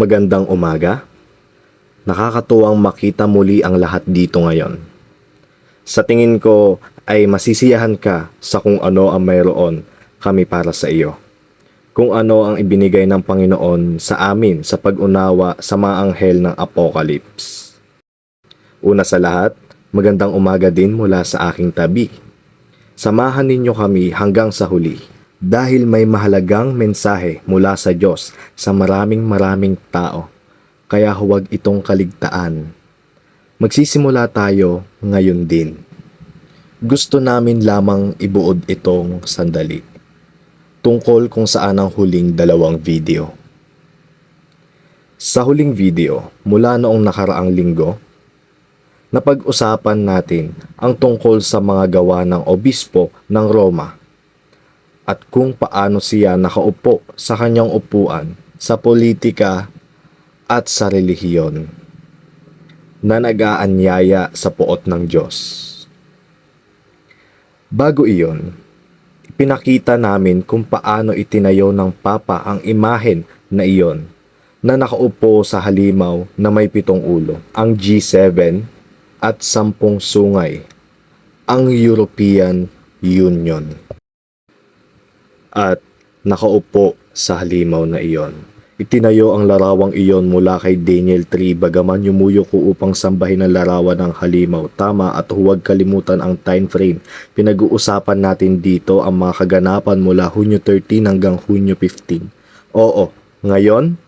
Magandang umaga. Nakakatuwang makita muli ang lahat dito ngayon. Sa tingin ko ay masisiyahan ka sa kung ano ang mayroon kami para sa iyo. Kung ano ang ibinigay ng Panginoon sa amin sa pag-unawa sa mga anghel ng Apocalypse. Una sa lahat, magandang umaga din mula sa aking tabi. Samahan ninyo kami hanggang sa huli dahil may mahalagang mensahe mula sa Diyos sa maraming tao. Kaya huwag itong kaligtaan. Magsisimula tayo ngayon din. Gusto namin lamang ibuod itong sandali tungkol kung saan ang huling dalawang video. Sa huling video, mula noong nakaraang linggo, napag-usapan natin ang tungkol sa mga gawa ng obispo ng Roma at kung paano siya nakaupo sa kanyang upuan sa politika at sa relihiyon na nag-aanyaya sa poot ng Diyos. Bago iyon, pinakita namin kung paano itinayo ng Papa ang imahen na iyon na nakaupo sa halimaw na may 7 ulo, ang G7 at 10 sungay, ang European Union. At nakaupo sa halimaw na iyon. Itinayo ang larawang iyon mula kay Daniel 3 bagaman yumuyo ko upang sambahin ang larawan ng halimaw. Tama, at huwag kalimutan ang time frame. Pinag-uusapan natin dito ang mga kaganapan mula Hunyo 13 hanggang Hunyo 15. Oo, ngayon,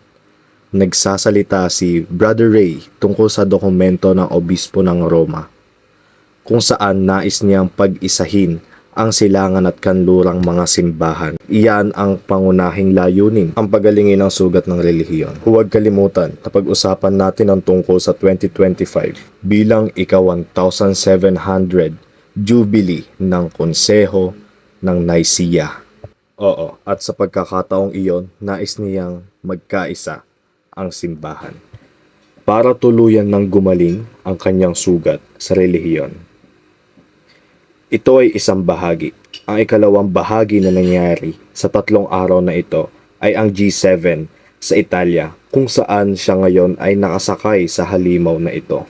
nagsasalita si Brother Ray tungkol sa dokumento ng obispo ng Roma, kung saan nais niyang pag-isahin ang silangan at kanlurang mga simbahan. Iyan ang pangunahing layunin, ang pagalingin ng sugat ng relihiyon. Huwag kalimutan na pag-usapan natin ang tungkol sa 2025 bilang ika-1700 Jubilee ng Konseho ng Nicaea. Oo, at sa pagkakataong iyon, nais niyang magkaisa ang simbahan para tuluyan ng gumaling ang kanyang sugat sa relihiyon. Ito ay isang bahagi. Ang ikalawang bahagi na nangyari sa 3 araw na ito ay ang G7 sa Italia, kung saan siya ngayon ay nakasakay sa halimaw na ito.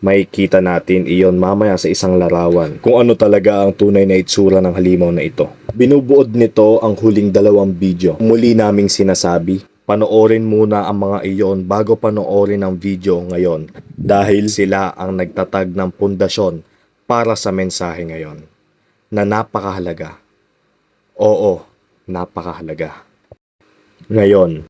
Makikita natin iyon mamaya sa isang larawan kung ano talaga ang tunay na itsura ng halimaw na ito. Binubuod nito ang huling 2 video. Muli naming sinasabi, panoorin muna ang mga iyon bago panoorin ang video ngayon dahil sila ang nagtatag ng pundasyon para sa mensahe ngayon na napakahalaga. Oo, napakahalaga. Ngayon,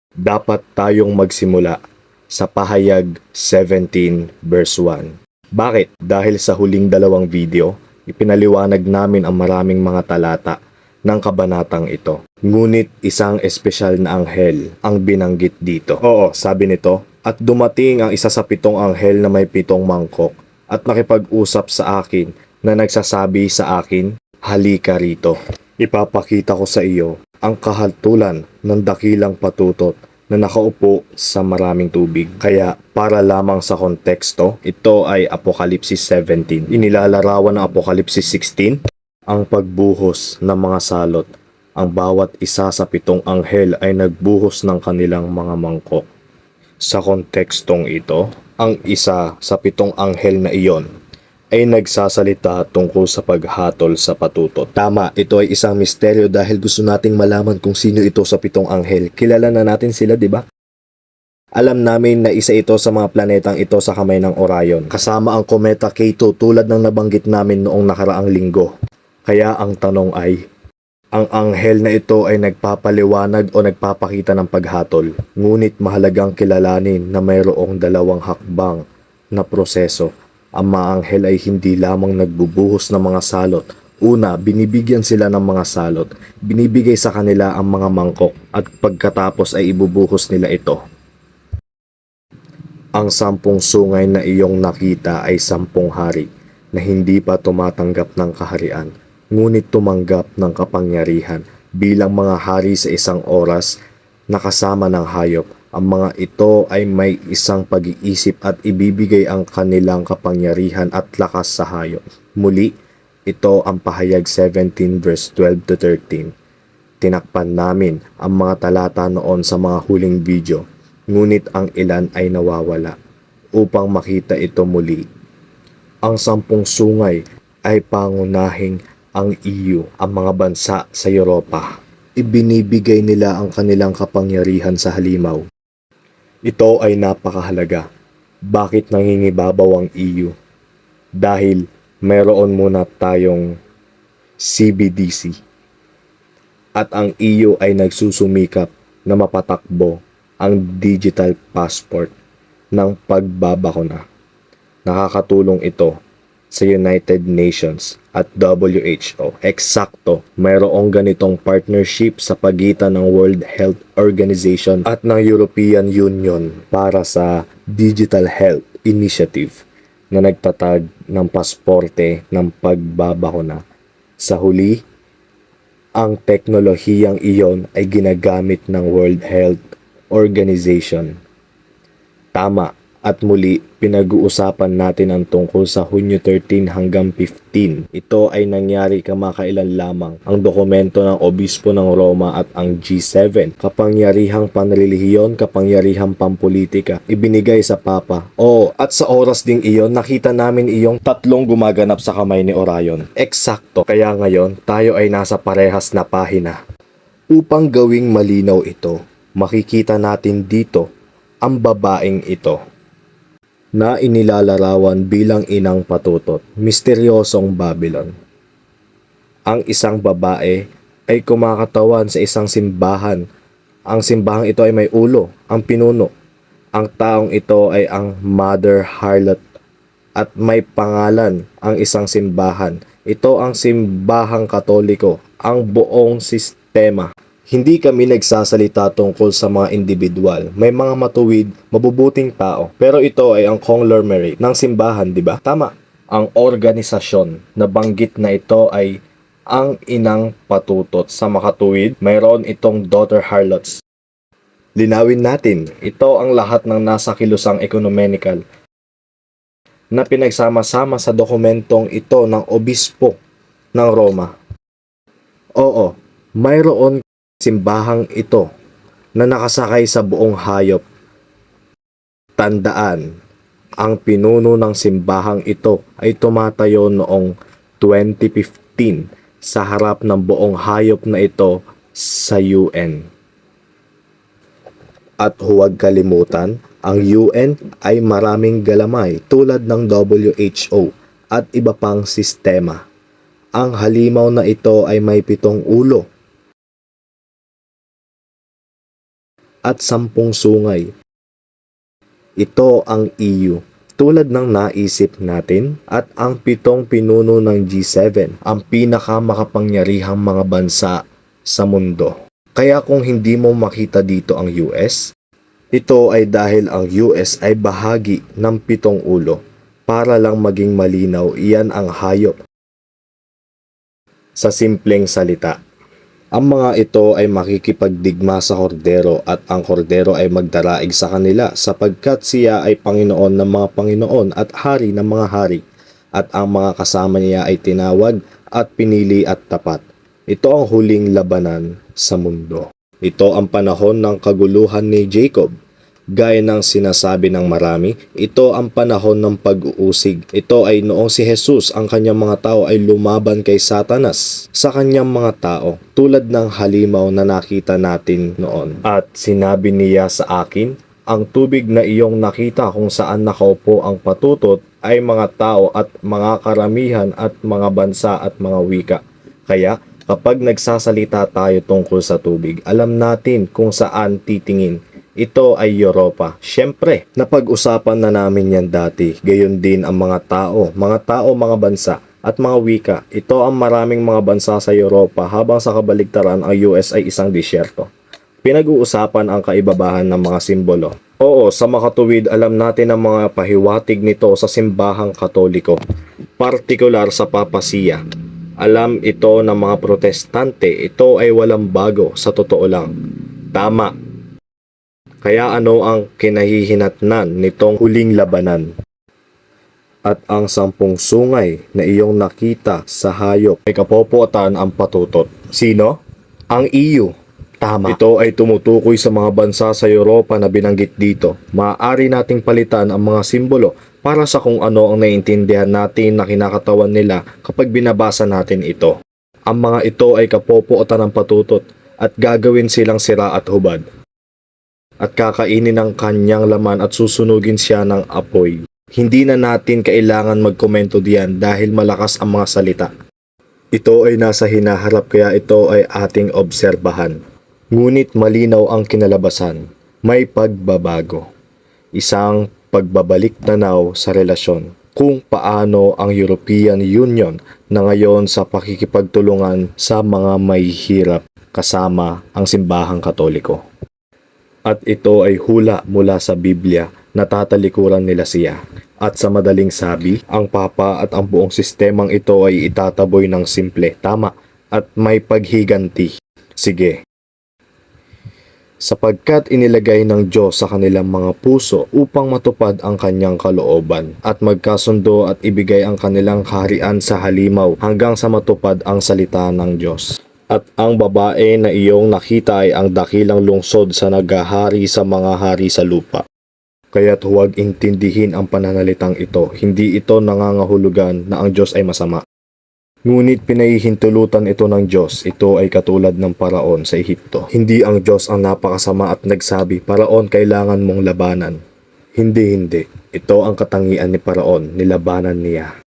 dapat tayong magsimula sa pahayag 17 verse 1. Bakit? Dahil sa huling 2 video, ipinaliwanag namin ang maraming mga talata ng kabanatang ito. Ngunit isang espesyal na anghel ang binanggit dito. Oo, sabi nito, at dumating ang isa sa 7 anghel na may 7 mangkok at nakipag-usap sa akin na nagsasabi sa akin, halika rito. Ipapakita ko sa iyo ang kahaltulan ng dakilang patutot na nakaupo sa maraming tubig. Kaya para lamang sa konteksto, ito ay Apokalipsis 17. Inilalarawan ng Apokalipsis 16 ang pagbuhos ng mga salot. Ang bawat isa sa 7 anghel ay nagbuhos ng kanilang mga mangkok. Sa kontekstong ito, ang isa sa 7 anghel na iyon ay nagsasalita tungkol sa paghatol sa patutot. Tama, ito ay isang misteryo dahil gusto nating malaman kung sino ito sa 7 anghel. Kilala na natin sila, di ba? Alam namin na isa ito sa mga planetang ito sa kamay ng Orion, kasama ang kometa K2 tulad ng nabanggit namin noong nakaraang linggo. Kaya ang tanong ay, ang anghel na ito ay nagpapaliwanag o nagpapakita ng paghatol. Ngunit mahalagang kilalanin na mayroong 2 hakbang na proseso. Ang mga anghel ay hindi lamang nagbubuhos ng mga salot. Una, binibigyan sila ng mga salot. Binibigay sa kanila ang mga mangkok at pagkatapos ay ibubuhos nila ito. Ang 10 sungay na iyong nakita ay 10 hari na hindi pa tumatanggap ng kaharian, ngunit tumanggap ng kapangyarihan bilang mga hari sa isang oras na kasama ng hayop. Ang mga ito ay may isang pag-iisip at ibibigay ang kanilang kapangyarihan at lakas sa hayop. Muli, ito ang pahayag 17 verse 12 to 13. Tinakpan namin ang mga talata noon sa mga huling video, ngunit ang ilan ay nawawala. Upang makita ito muli, ang 10 sungay ay pangunahing ang EU, ang mga bansa sa Europa. Ibinibigay nila ang kanilang kapangyarihan sa halimaw. Ito ay napakahalaga. Bakit nangingibabaw ang EU? Dahil mayroon muna tayong CBDC. At ang EU ay nagsusumikap na mapatakbo ang digital passport ng pagbabakuna. Nakakatulong ito sa United Nations at WHO. Eksakto, mayroong ganitong partnership sa pagitan ng World Health Organization at ng European Union para sa Digital Health Initiative na nagtatag ng pasporte ng pagbabakuna. Sa huli, ang teknolohiyang iyon ay ginagamit ng World Health Organization. Tama, at muli pinag-uusapan natin ang tungkol sa Hunyo 13 hanggang 15. Ito ay nangyari kamakailan lamang. Ang dokumento ng Obispo ng Roma at ang G7, kapangyarihang panrelihiyon, kapangyarihang pampolitika, ibinigay sa Papa. Oo, at sa oras ding iyon, nakita namin iyong tatlong gumaganap sa kamay ni Orion. Eksakto, kaya ngayon tayo ay nasa parehas na pahina. Upang gawing malinaw ito, makikita natin dito ang babaeng ito na inilalarawan bilang inang patutot, misteryosong Babylon. Ang isang babae ay kumakatawan sa isang simbahan. Ang simbahang ito ay may ulo, ang pinuno. Ang taong ito ay ang Mother Harlot at may pangalan ang isang simbahan. Ito ang simbahang Katoliko, ang buong sistema. Hindi kami nagsasalita tungkol sa mga individual. May mga matuwid, mabubuting tao. Pero ito ay ang conglomerate ng simbahan, di ba? Tama. Ang organisasyon na banggit na ito ay ang inang patutot. Sa makatuwid, mayroon itong daughter harlots. Linawin natin, ito ang lahat ng nasa kilusang ecumenical na pinagsama-sama sa dokumentong ito ng Obispo ng Roma. Oo, mayroon simbahang ito na nakasakay sa buong hayop. Tandaan, ang pinuno ng simbahang ito ay tumatayo noong 2015 sa harap ng buong hayop na ito sa UN. At huwag kalimutan, ang UN ay maraming galamay tulad ng WHO at iba pang sistema. Ang halimaw na ito ay may 7 ulo at 10 sungay. Ito ang EU, tulad ng naisip natin, at ang 7 pinuno ng G7, ang pinakamakapangyarihang mga bansa sa mundo. Kaya kung hindi mo makita dito ang US, ito ay dahil ang US ay bahagi ng 7 ulo. Para lang maging malinaw, iyan ang hayop. Sa simpleng salita, ang mga ito ay makikipagdigma sa kordero at ang kordero ay magdaraig sa kanila sapagkat siya ay Panginoon ng mga Panginoon at Hari ng mga hari, at ang mga kasama niya ay tinawag at pinili at tapat. Ito ang huling labanan sa mundo. Ito ang panahon ng kaguluhan ni Jacob. Gaya ng sinasabi ng marami, ito ang panahon ng pag-uusig. Ito ay noong si Jesus, ang kanyang mga tao ay lumaban kay Satanas sa kanyang mga tao, tulad ng halimaw na nakita natin noon. At sinabi niya sa akin, ang tubig na iyong nakita kung saan nakaupo ang patutot ay mga tao at mga karamihan at mga bansa at mga wika. Kaya kapag nagsasalita tayo tungkol sa tubig, alam natin kung saan titingin. Ito ay Europa. Siyempre, napag-usapan na namin yan dati. Gayon din ang mga tao, mga bansa, at mga wika. Ito ang maraming mga bansa sa Europa habang sa kabaligtaran ang US ay isang disyerto. Pinag-uusapan ang kaibabahan ng mga simbolo. Oo, sa makatuwid alam natin ang mga pahiwatig nito sa simbahang Katoliko, partikular sa Papasiya. Alam ito ng mga protestante, ito ay walang bago, sa totoo lang. Tama. Kaya ano ang kinahihinatnan nitong huling labanan? At ang 10 sungay na iyong nakita sa hayop ay kapopotan ang patutot. Sino? Ang EU. Tama. Ito ay tumutukoy sa mga bansa sa Europa na binanggit dito. Maaari nating palitan ang mga simbolo para sa kung ano ang naiintindihan natin na kinakatawan nila kapag binabasa natin ito. Ang mga ito ay kapopotan ng patutot at gagawin silang sira at hubad. At kakainin ng kanyang laman at susunugin siya ng apoy. Hindi na natin kailangan magkomento diyan dahil malakas ang mga salita. Ito ay nasa hinaharap kaya ito ay ating obserbahan. Ngunit malinaw ang kinalabasan, may pagbabago. Isang pagbabalik tanaw sa relasyon kung paano ang European Union na ngayon sa pakikipagtulungan sa mga may hirap kasama ang simbahang Katoliko. At ito ay hula mula sa Biblia na tatalikuran nila siya. At sa madaling sabi, ang Papa at ang buong sistemang ito ay itataboy ng simple, tama, at may paghiganti. Sige. Sapagkat inilagay ng Diyos sa kanilang mga puso upang matupad ang kanyang kalooban at magkasundo at ibigay ang kanilang kaharian sa halimaw hanggang sa matupad ang salita ng Diyos. At ang babae na iyong nakita ay ang dakilang lungsod sa naghahari sa mga hari sa lupa. Kaya't huwag intindihin ang pananalitang ito, hindi ito nangangahulugan na ang Diyos ay masama. Ngunit pinahihintulutan ito ng Diyos, ito ay katulad ng paraon sa Ehipto. Hindi ang Diyos ang napakasama at nagsabi, Paraon, kailangan mong labanan. Hindi. Ito ang katangian ni Paraon, nilabanan niya.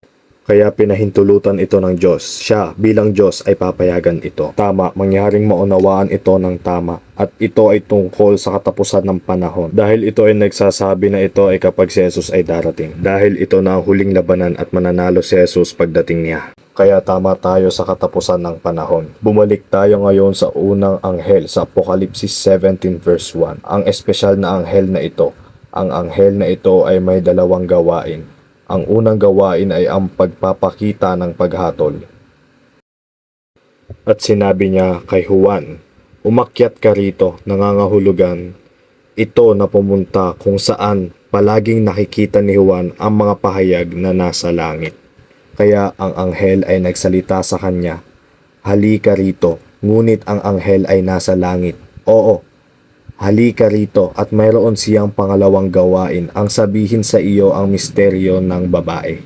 Kaya pinahintulutan ito ng Diyos. Siya bilang Diyos ay papayagan ito. Tama, mangyaring maunawaan ito ng tama. At ito ay tungkol sa katapusan ng panahon. Dahil ito ay nagsasabi na ito ay kapag si Jesus ay darating. Dahil ito na ang huling labanan at mananalo si Jesus pagdating niya. Kaya tama tayo sa katapusan ng panahon. Bumalik tayo ngayon sa unang anghel sa Apokalipsis 17 verse 1. Ang espesyal na anghel na ito. Ang anghel na ito ay may dalawang gawain. Ang unang gawain ay ang pagpapakita ng paghatol. At sinabi niya kay Juan, umakyat ka rito, nangangahulugan. Ito na pumunta kung saan palaging nakikita ni Juan ang mga pahayag na nasa langit. Kaya ang anghel ay nagsalita sa kanya, halika rito, ngunit ang anghel ay nasa langit. Oo, halika rito at mayroon siyang pangalawang gawain ang sabihin sa iyo ang misteryo ng babae.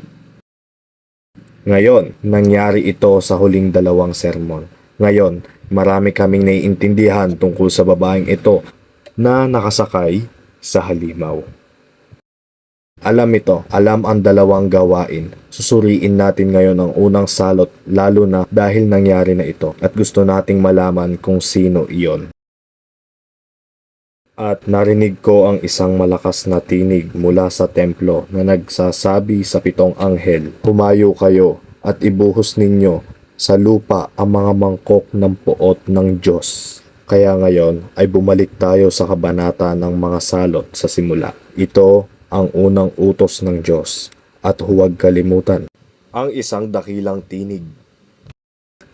Ngayon, nangyari ito sa huling dalawang sermon. Ngayon, marami kaming naiintindihan tungkol sa babaeng ito na nakasakay sa halimaw. Alam ito, alam ang dalawang gawain. Susuriin natin ngayon ang unang salot lalo na dahil nangyari na ito at gusto nating malaman kung sino iyon. At narinig ko ang isang malakas na tinig mula sa templo na nagsasabi sa 7 anghel, humayo kayo at ibuhos ninyo sa lupa ang mga mangkok ng puot ng Diyos. Kaya ngayon ay bumalik tayo sa kabanata ng mga salot sa simula. Ito ang unang utos ng Diyos at huwag kalimutan. Ang isang dakilang tinig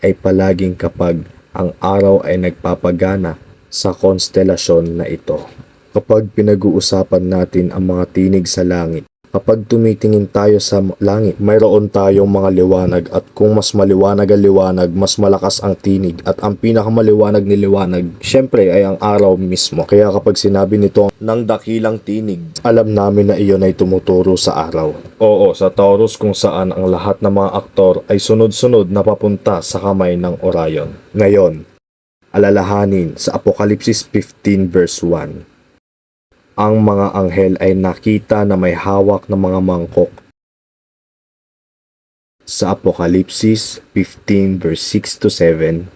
ay palaging kapag ang araw ay nagpapagana sa konstelasyon na ito. Kapag pinag-uusapan natin ang mga tinig sa langit, kapag tumitingin tayo sa langit, mayroon tayong mga liwanag at kung mas maliwanag ang liwanag, mas malakas ang tinig at ang pinakamaliwanag ni liwanag, syempre ay ang araw mismo. Kaya kapag sinabi nito ng dakilang tinig, alam namin na iyon ay tumuturo sa araw. Oo, sa Taurus kung saan ang lahat ng mga aktor ay sunod-sunod na papunta sa kamay ng Orion. Ngayon, alalahanin sa Apokalipsis 15 verse 1. Ang mga anghel ay nakita na may hawak na mga mangkok. Sa Apokalipsis 15 verse 6 to 7,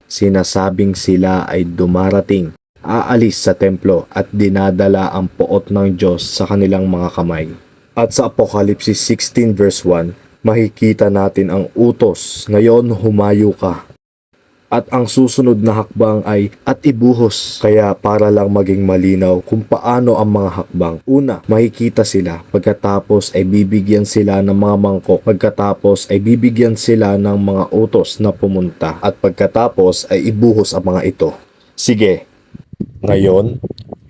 sinasabing sila ay dumarating, aalis sa templo at dinadala ang puot ng Diyos sa kanilang mga kamay. At sa Apokalipsis 16 verse 1, makikita natin ang utos, ngayon humayo ka. At ang susunod na hakbang ay at ibuhos. Kaya para lang maging malinaw kung paano ang mga hakbang. Una, makikita sila. Pagkatapos ay bibigyan sila ng mga mangkok. Pagkatapos ay bibigyan sila ng mga utos na pumunta. At pagkatapos ay ibuhos ang mga ito. Sige, ngayon,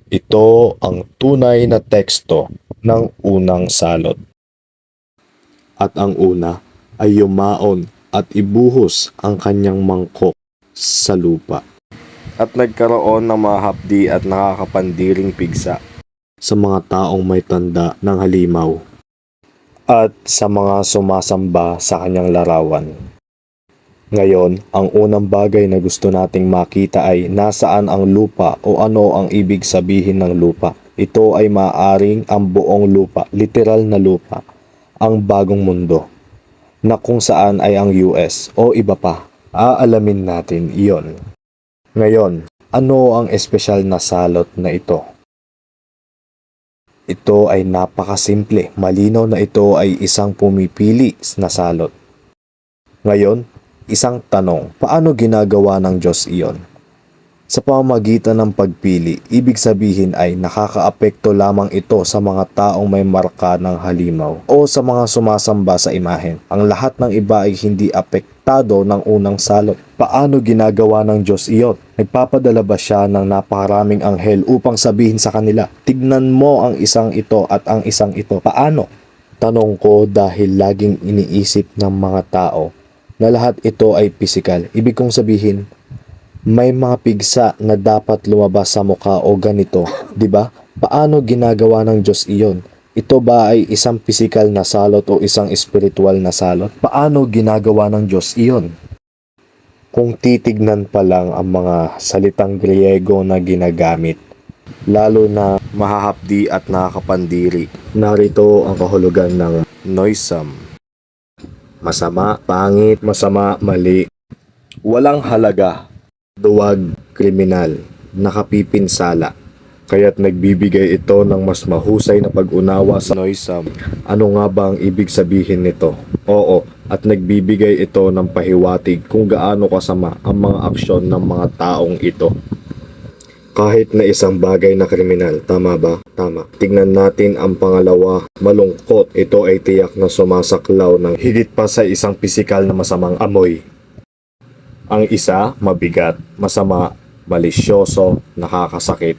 ito ang tunay na teksto ng unang salot. At ang una ay yumaon at ibuhos ang kanyang mangkok sa lupa. At nagkaroon ng mga hapdi at nakakapandiring pigsa sa mga taong may tanda ng halimaw at sa mga sumasamba sa kanyang larawan. Ngayon, ang unang bagay na gusto nating makita ay nasaan ang lupa o ano ang ibig sabihin ng lupa. Ito ay maaaring ang buong lupa, literal na lupa, ang bagong mundo, na kung saan ay ang US o iba pa. Aalamin natin iyon. Ngayon, ano ang espesyal na salot na ito? Ito ay napakasimple, malinaw na ito ay isang pumipili na salot. Ngayon, isang tanong, paano ginagawa ng Diyos iyon? Sa pamamagitan ng pagpili, ibig sabihin ay nakakaapekto lamang ito sa mga taong may marka ng halimaw o sa mga sumasamba sa imahen. Ang lahat ng iba ay hindi apektado ng unang salot. Paano ginagawa ng Diyos iyon? Nagpapadala ba siya ng napakaraming anghel upang sabihin sa kanila, tignan mo ang isang ito at ang isang ito? Paano? Tanong ko dahil laging iniisip ng mga tao na lahat ito ay pisikal. Ibig kong sabihin, may mga pigsa na dapat lumabas sa mukha o ganito, di ba? Paano ginagawa ng Diyos iyon? Ito ba ay isang pisikal na salot o isang espiritual na salot? Paano ginagawa ng Diyos iyon? Kung titignan pa lang ang mga salitang Griego na ginagamit, lalo na mahahapdi at nakakapandiri, narito ang kahulugan ng noisome. Masama, pangit, masama, mali, walang halaga, duwag, kriminal, nakapipinsala. Kaya't nagbibigay ito ng mas mahusay na pag-unawa sa noisome. Ano nga ba ang ibig sabihin nito? Oo, at nagbibigay ito ng pahiwatig kung gaano kasama ang mga aksyon ng mga taong ito. Kahit na isang bagay na kriminal, tama ba? Tama. Tignan natin ang pangalawa, malungkot. Ito ay tiyak na sumasaklaw ng higit pa sa isang pisikal na masamang amoy. Ang isa, mabigat, masama, malisyoso, nakakasakit.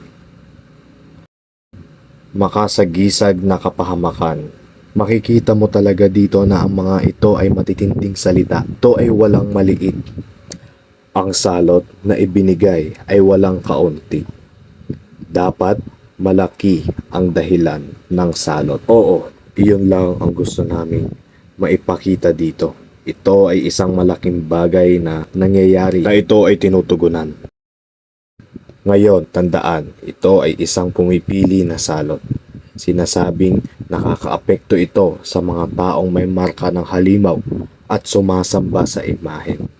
Makasagisag na kapahamakan. Makikita mo talaga dito na ang mga ito ay matitinding salita. Ito ay walang maliit. Ang salot na ibinigay ay walang kaunti. Dapat malaki ang dahilan ng salot. Oo, iyon lang ang gusto namin maipakita dito. Ito ay isang malaking bagay na nangyayari na ito ay tinutugunan. Ngayon, tandaan, ito ay isang pumipili na salot. Sinasabing nakakaapekto ito sa mga taong may marka ng halimaw at sumasamba sa imahen.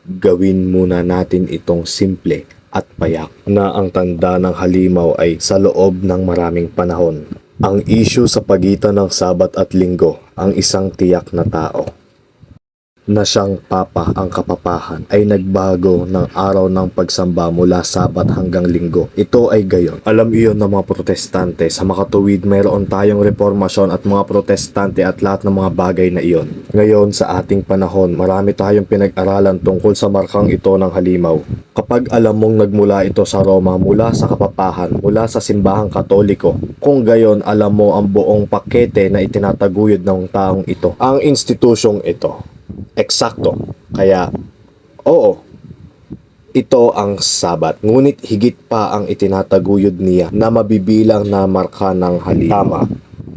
Gawin muna natin itong simple at payak na ang tanda ng halimaw ay sa loob ng maraming panahon. Ang issue sa pagitan ng Sabat at Linggo, ang isang tiyak na tao na siyang Papa ang kapapahan ay nagbago ng araw ng pagsamba mula Sabat hanggang Linggo. Ito ay gayon. Alam iyon ng mga protestante. Sa makatuwid mayroon tayong reformasyon at mga protestante at lahat ng mga bagay na iyon. Ngayon sa ating panahon, marami tayong pinag-aralan tungkol sa markang ito ng halimaw. Kapag alam mong nagmula ito sa Roma, mula sa kapapahan, mula sa simbahang katoliko, kung gayon alam mo ang buong pakete na itinataguyod ng taong ito, ang institusyong ito. Eksakto. Kaya, oo, ito ang Sabat. Ngunit higit pa ang itinataguyod niya na mabibilang na marka ng halimaw.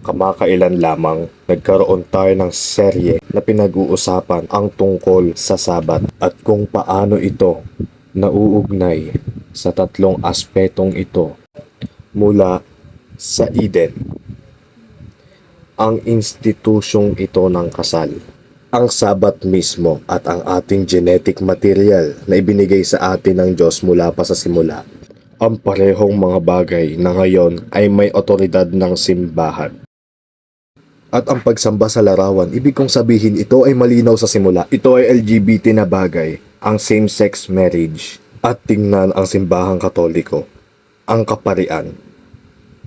Kamakailan lamang, nagkaroon tayo ng serye na pinag-uusapan ang tungkol sa Sabat at kung paano ito nauugnay sa tatlong aspetong ito mula sa Eden. Ang institusyong ito ng kasal, ang Sabat mismo at ang ating genetic material na ibinigay sa atin ng Diyos mula pa sa simula. Ang parehong mga bagay na ngayon ay may otoridad ng simbahan. At ang pagsamba sa larawan, ibig kong sabihin ito ay malinaw sa simula. Ito ay LGBT na bagay, ang same-sex marriage. At tingnan ang simbahang katoliko, ang kaparian,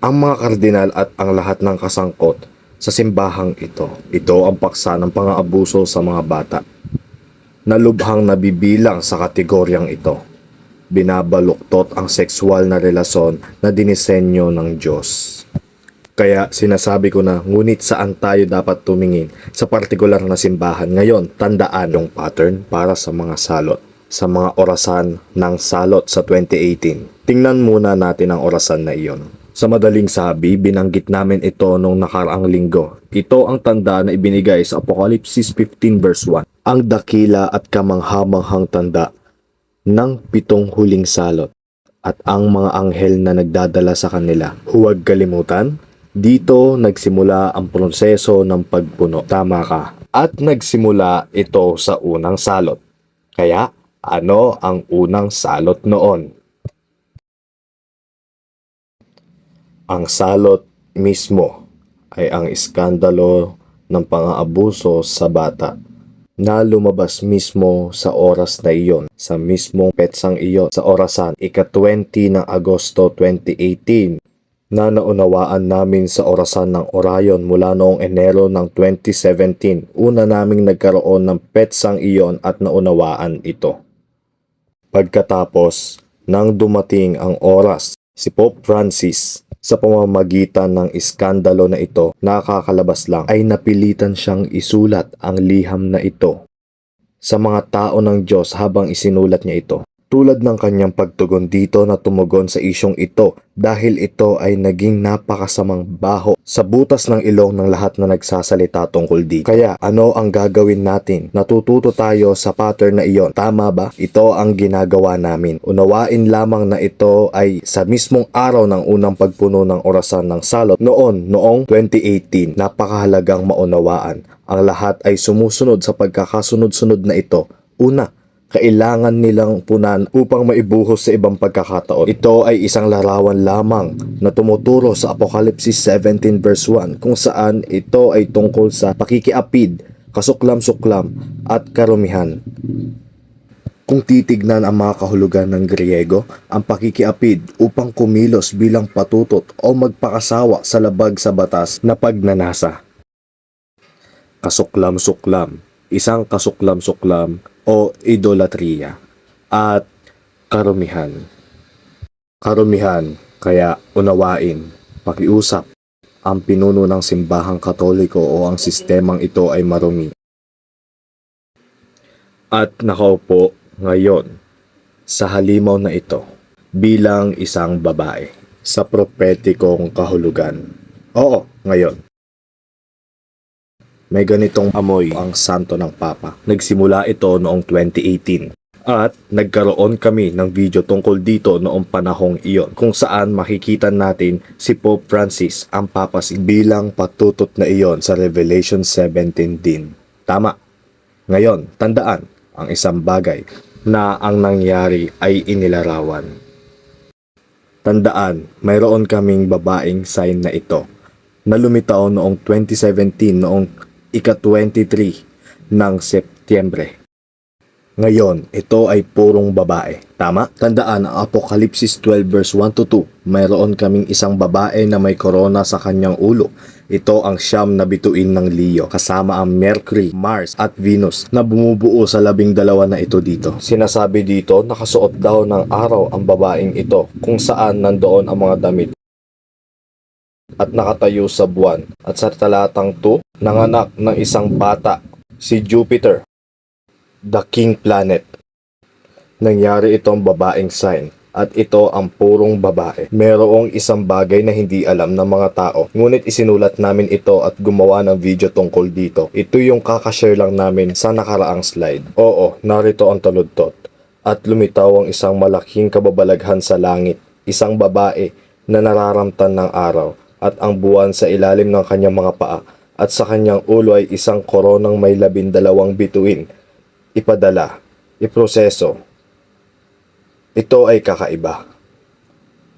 ang mga kardinal at ang lahat ng kasangkot sa simbahang ito. Ito ang paksa ng pang-aabuso sa mga bata na lubhang nabibilang sa kategoryang ito. Binabaluktot ang sexual na relasyon na dinisenyo ng Diyos. Kaya sinasabi ko na, ngunit saan tayo dapat tumingin sa partikular na simbahan? Ngayon, tandaan yung pattern para sa mga salot. sa mga orasan ng salot sa 2018. Tingnan muna natin ang orasan na iyon. Sa madaling sabi, binanggit namin ito nung nakaraang linggo. Ito ang tanda na ibinigay sa Apokalipsis 15 verse 1. Ang dakila at kamanghamanghang tanda ng 7 huling salot at ang mga anghel na nagdadala sa kanila. Huwag kalimutan, dito nagsimula ang proseso ng pagpuno. Tama ka. At nagsimula ito sa unang salot. Kaya, ano ang unang salot noon? Ang salot mismo ay ang iskandalo ng pang-aabuso sa bata na lumabas mismo sa oras na iyon, sa mismong petsang iyon, sa orasan ika-20 ng Agosto 2018 na naunawaan namin sa orasan ng Orion mula noong Enero ng 2017. Una naming nagkaroon ng petsang iyon at naunawaan ito. Pagkatapos nang dumating ang oras, si Pope Francis sa pamamagitan ng iskandalo na ito, nakakalabas lang ay napilitan siyang isulat ang liham na ito sa mga tao ng Diyos habang isinulat niya ito. Tulad ng kanyang pagtugon dito na tumugon sa isyong ito dahil ito ay naging napakasamang baho sa butas ng ilong ng lahat na nagsasalita tungkol dito. Kaya ano ang gagawin natin? Natututo tayo sa pattern na iyon. Tama ba? Ito ang ginagawa namin. Unawain lamang na ito ay sa mismong araw ng unang pagpuno ng orasan ng salot noong 2018. Napakahalagang maunawaan. Ang lahat ay sumusunod sa pagkakasunod-sunod na ito. Una, kailangan nilang punan upang maibuhos sa ibang pagkakataon. Ito ay isang larawan lamang na tumuturo sa Apokalipsis 17 verse 1 kung saan ito ay tungkol sa pakikiapid, kasuklam-suklam at karumihan. Kung titignan ang mga kahulugan ng Griego, ang pakikiapid upang kumilos bilang patutot o magpakasawa sa labag sa batas na pagnanasa. Kasuklam-suklam, isang kasuklam-suklam o idolatriya at karumihan. Karumihan, kaya unawain, pakiusap, ang pinuno ng simbahang Katoliko o ang sistemang ito ay marumi. At nakaupo ngayon sa halimaw na ito bilang isang babae sa propetikong kahulugan. Oo, ngayon. May ganitong amoy ang santo ng Papa. Nagsimula ito noong 2018 at nagkaroon kami ng video tungkol dito noong panahong iyon kung saan makikita natin si Pope Francis ang papasig bilang patutot na iyon sa Revelation 17 din. Tama. Ngayon, tandaan ang isang bagay na ang nangyari ay inilarawan. Tandaan, mayroon kaming babaeng sign na ito na lumitaw noong 2017 noong ika-23 ng Setyembre. Ngayon, ito ay purong babae. Tama? Tandaan ang Apokalipsis 12 verse 1 to 2. Mayroon kaming isang babae na may korona sa kanyang ulo. Ito ang siyam na bituin ng Leo, kasama ang Mercury, Mars at Venus na bumubuo sa 12 na ito dito. Sinasabi dito, nakasuot daw ng araw ang babaeng ito kung saan nandoon ang mga damit at nakatayo sa buwan. At sa talatang 2, nanganak ng isang bata, si Jupiter, the king planet. Nangyari itong babaeng sign at ito ang purong babae. Merong isang bagay na hindi alam ng mga tao, ngunit isinulat namin ito at gumawa ng video tungkol dito. Ito yung kakashare lang namin sa nakaraang slide. Oo, narito ang taludtot. At lumitaw ang isang malaking kababalaghan sa langit, isang babae na nararamtan ng araw at ang buwan sa ilalim ng kanyang mga paa, at sa kanyang ulo ay isang koronang may 12 bituin. Ipadala, iproseso. Ito ay kakaiba.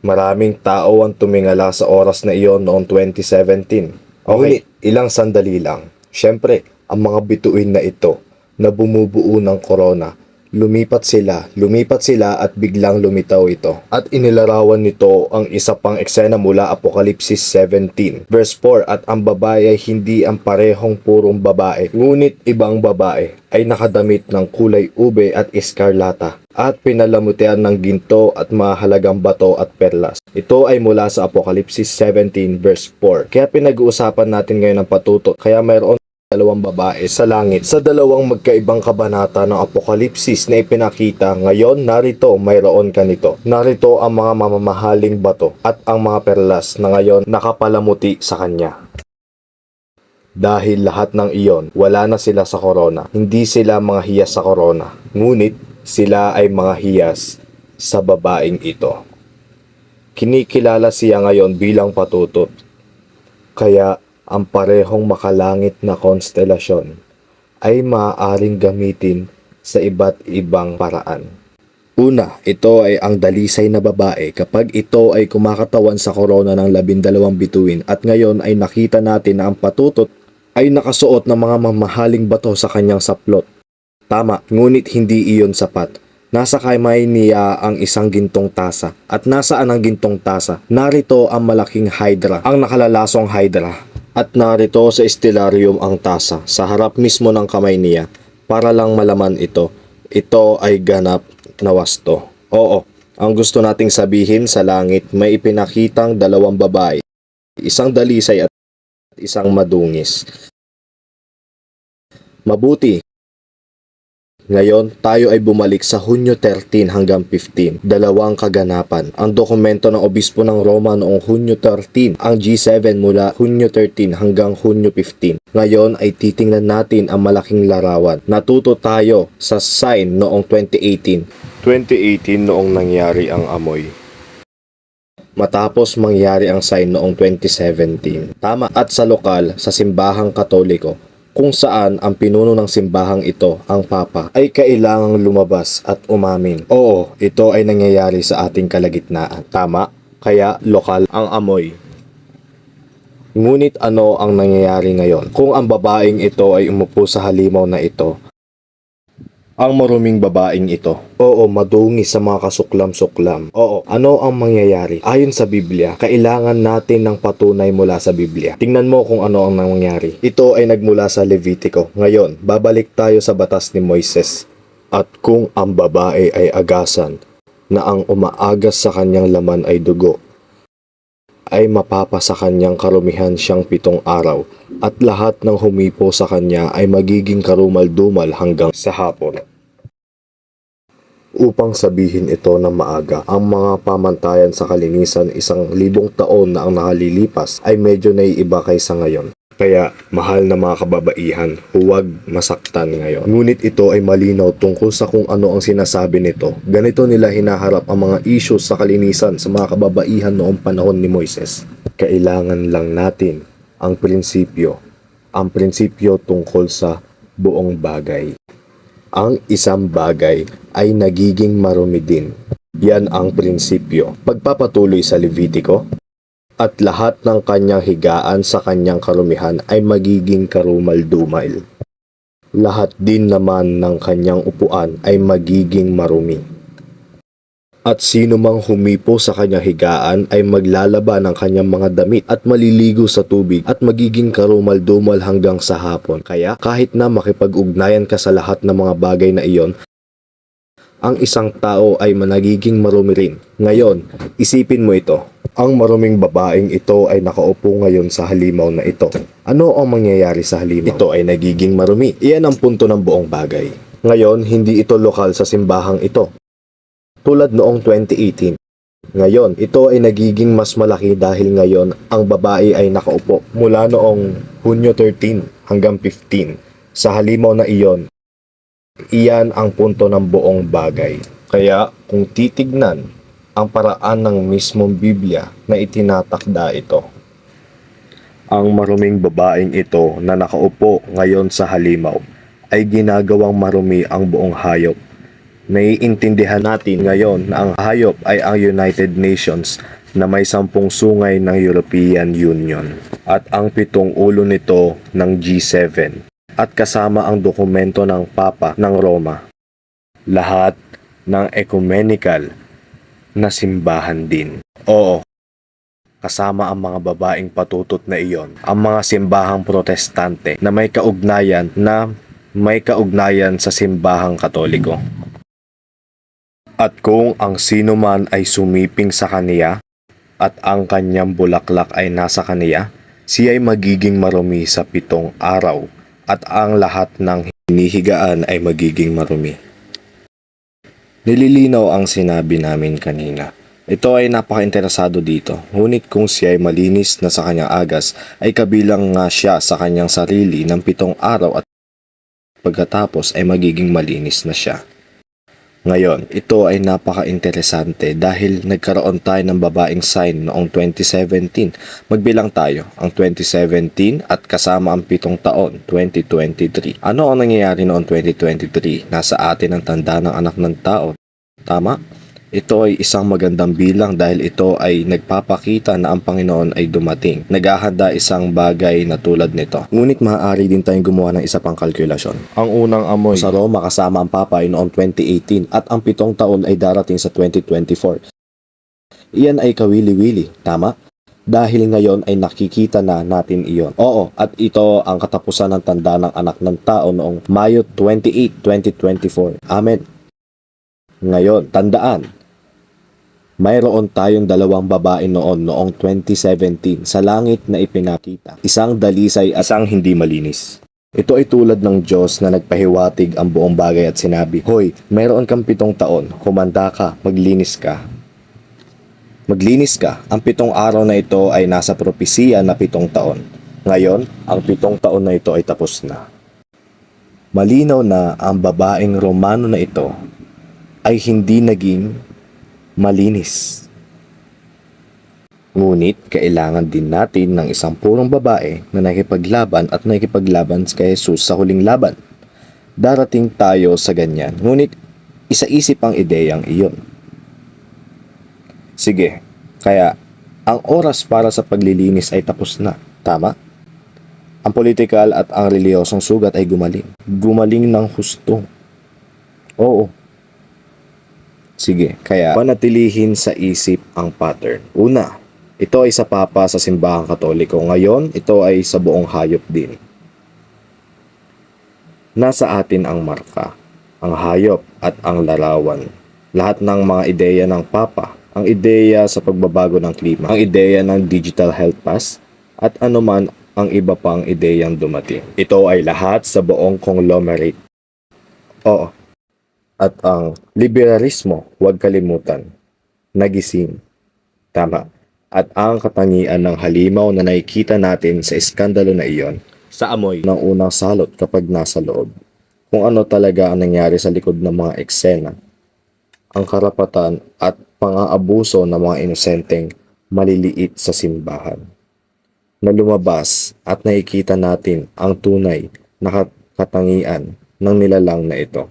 Maraming tao ang tumingala sa oras na iyon noong 2017. Okay, ilang sandali lang. Siyempre, ang mga bituin na ito na bumubuo ng korona, lumipat sila at biglang lumitaw ito. At inilarawan nito ang isa pang eksena mula Apokalipsis 17 verse 4 at ang babae ay hindi ang parehong purong babae, ngunit ibang babae ay nakadamit ng kulay ube at eskarlata at pinalamutian ng ginto at mahalagang bato at perlas. Ito ay mula sa Apokalipsis 17 verse 4. Kaya pinag-uusapan natin ngayon ang patutot. Kaya mayroon dalawang babae sa langit sa dalawang magkaibang kabanata ng Apokalipsis na ipinakita. Ngayon, narito, mayroon ka nito. Narito ang mga mamamahaling bato at ang mga perlas na ngayon nakapalamuti sa kanya. Dahil lahat ng iyon, wala na sila sa korona. Hindi sila mga hiyas sa korona, ngunit sila ay mga hiyas sa babaeng ito. Kinikilala siya ngayon bilang patutot. Kaya ang parehong makalangit na konstelasyon ay maaaring gamitin sa iba't ibang paraan. Una, ito ay ang dalisay na babae kapag ito ay kumakatawan sa korona ng 12 bituin at ngayon ay nakita natin na ang patutot ay nakasuot ng mga mamahaling bato sa kanyang saplot. Tama, ngunit hindi iyon sapat. Nasa kamay niya ang isang gintong tasa. At nasaan ang gintong tasa? Narito ang malaking hydra, ang nakalalasong hydra. At narito sa stellarium ang tasa, sa harap mismo ng kamay niya, para lang malaman ito. Ito ay ganap na wasto. Oo, ang gusto nating sabihin sa langit, may ipinakitang dalawang babae, isang dalisay at isang madungis. Mabuti. Ngayon, tayo ay bumalik sa Hunyo 13 hanggang 15, dalawang kaganapan. Ang dokumento ng Obispo ng Roma noong Hunyo 13, ang G7 mula Hunyo 13 hanggang Hunyo 15. Ngayon ay titingnan natin ang malaking larawan. Natuto tayo sa sign noong 2018. 2018 noong nangyari ang amoy. Matapos mangyari ang sign noong 2017. Tama, at sa lokal, sa simbahang Katoliko, kung saan ang pinuno ng simbahang ito, ang Papa, ay kailangang lumabas at umamin. Oo, ito ay nangyayari sa ating kalagitnaan. Tama, kaya lokal ang amoy. Ngunit ano ang nangyayari ngayon? Kung ang babaeng ito ay umupo sa halimaw na ito, ang maruming babaeng ito, oo, madungi sa mga kasuklam-suklam. Oo, ano ang mangyayari? Ayon sa Biblia, kailangan natin ng patunay mula sa Biblia. Tingnan mo kung ano ang nangyayari. Ito ay nagmula sa Levitico. Ngayon, babalik tayo sa batas ni Moises. At kung ang babae ay agasan, na ang umaagas sa kanyang laman ay dugo, ay mapapasa kanyang karumihan siyang 7 araw, at lahat ng humipo sa kanya ay magiging karumal-dumal hanggang sa hapon. Upang sabihin ito na maaga, ang mga pamantayan sa kalinisan 1,000 taon na ang nakalilipas ay medyo naiiba kaysa ngayon. Kaya, mahal na mga kababaihan, huwag masaktan ngayon. Ngunit ito ay malinaw tungkol sa kung ano ang sinasabi nito. Ganito nila hinaharap ang mga issues sa kalinisan sa mga kababaihan noong panahon ni Moises. Kailangan lang natin ang prinsipyo tungkol sa buong bagay. Ang isang bagay ay nagiging marumi din. Yan ang prinsipyo. Pagpapatuloy sa Levitico, at lahat ng kanyang higaan sa kanyang karumihan ay magiging karumal-dumal. Lahat din naman ng kanyang upuan ay magiging marumi. At sino mang humipo sa kanyang higaan ay maglalaba ng kanyang mga damit at maliligo sa tubig at magiging karumal-dumal hanggang sa hapon. Kaya kahit na makipag-ugnayan ka sa lahat ng mga bagay na iyon, ang isang tao ay managiging marumi rin. Ngayon, isipin mo ito. Ang maruming babaeng ito ay nakaupo ngayon sa halimaw na ito. Ano ang mangyayari sa halimaw? Ito ay nagiging marumi. Iyan ang punto ng buong bagay. Ngayon, hindi ito lokal sa simbahang ito. Tulad noong 2018. Ngayon, ito ay nagiging mas malaki dahil ngayon ang babae ay nakaupo mula noong Hunyo 13 hanggang 15. Sa halimaw na iyon, iyan ang punto ng buong bagay. Kaya kung titignan ang paraan ng mismong Biblia na itinatakda ito, ang maruming babaeng ito na nakaupo ngayon sa halimaw ay ginagawang marumi ang buong hayop. Naiintindihan natin ngayon na ang hayop ay ang United Nations na may 10 sungay ng European Union at ang 7 ulo nito ng G7 at kasama ang dokumento ng Papa ng Roma. Lahat ng ecumenical na simbahan din. Oo, kasama ang mga babaeng patutot na iyon, ang mga simbahang protestante na may kaugnayan sa simbahang Katoliko. At kung ang sino man ay sumiping sa kaniya at ang kanyang bulaklak ay nasa kaniya, siya ay magiging marumi sa 7 araw at ang lahat ng hinihigaan ay magiging marumi. Nililinaw ang sinabi namin kanina. Ito ay napaka-interesado dito, ngunit kung siya ay malinis na sa kanyang agas, ay kabilang nga siya sa kanyang sarili ng 7 araw at pagkatapos ay magiging malinis na siya. Ngayon, ito ay napaka-interesante dahil nagkaroon tayo ng babaeng sign noong 2017. Magbilang tayo ang 2017 at kasama ang 7 taon, 2023. Ano ang nangyayari noong 2023? Nasa atin ang tanda ng anak ng tao. Tama? Ito ay isang magandang bilang dahil ito ay nagpapakita na ang Panginoon ay dumating. Naghahanda isang bagay na tulad nito. Ngunit maaari din tayong gumawa ng isa pang kalkulasyon. Ang unang amoy sa Roma kasama ang Papa ay noong 2018 at ang 7 taon ay darating sa 2024. Iyan ay kawili-wili, tama? Dahil ngayon ay nakikita na natin iyon. Oo, at ito ang katapusan ng tanda ng anak ng tao noong Mayo 28, 2024. Amen. Ngayon, tandaan, mayroon tayong 2 babae noong 2017 sa langit na ipinakita. Isang dalisay at isang hindi malinis. Ito ay tulad ng Diyos na nagpahiwatig ang buong bagay at sinabi, "Hoy, mayroon kang 7 taon, humanda ka, maglinis ka." Maglinis ka. Ang 7 araw na ito ay nasa propesiya na 7 taon. Ngayon, ang 7 taon na ito ay tapos na. Malinaw na ang babaeng Romano na ito ay hindi naging malinis. Ngunit kailangan din natin ng isang purong babae na nakikipaglaban at nakikipaglaban kay Jesus sa huling laban. Darating tayo sa ganyan, ngunit isaisip ang ideyang iyon. Sige, kaya ang oras para sa paglilinis ay tapos na, tama? Ang politikal at ang reliyosong sugat ay gumaling. Gumaling ng husto. Oo. Sige, kaya panatilihin sa isip ang pattern. Una, ito ay sa Papa sa Simbahang Katoliko. Ngayon, ito ay sa buong hayop din. Nasa atin ang marka, ang hayop at ang larawan. Lahat ng mga ideya ng Papa, ang ideya sa pagbabago ng klima, ang ideya ng digital health pass, at anuman ang iba pang ideyang dumating. Ito ay lahat sa buong conglomerate. Oo. At ang liberalismo, huwag kalimutan, nagising. Tama. At ang katangian ng halimaw na nakikita natin sa iskandalo na iyon, sa amoy ng unang salot kapag nasa loob. Kung ano talaga ang nangyari sa likod ng mga eksena, ang karapatan at pang-aabuso ng mga inosenteng maliliit sa simbahan. Na lumabas at nakikita natin ang tunay na katangian ng nilalang na ito.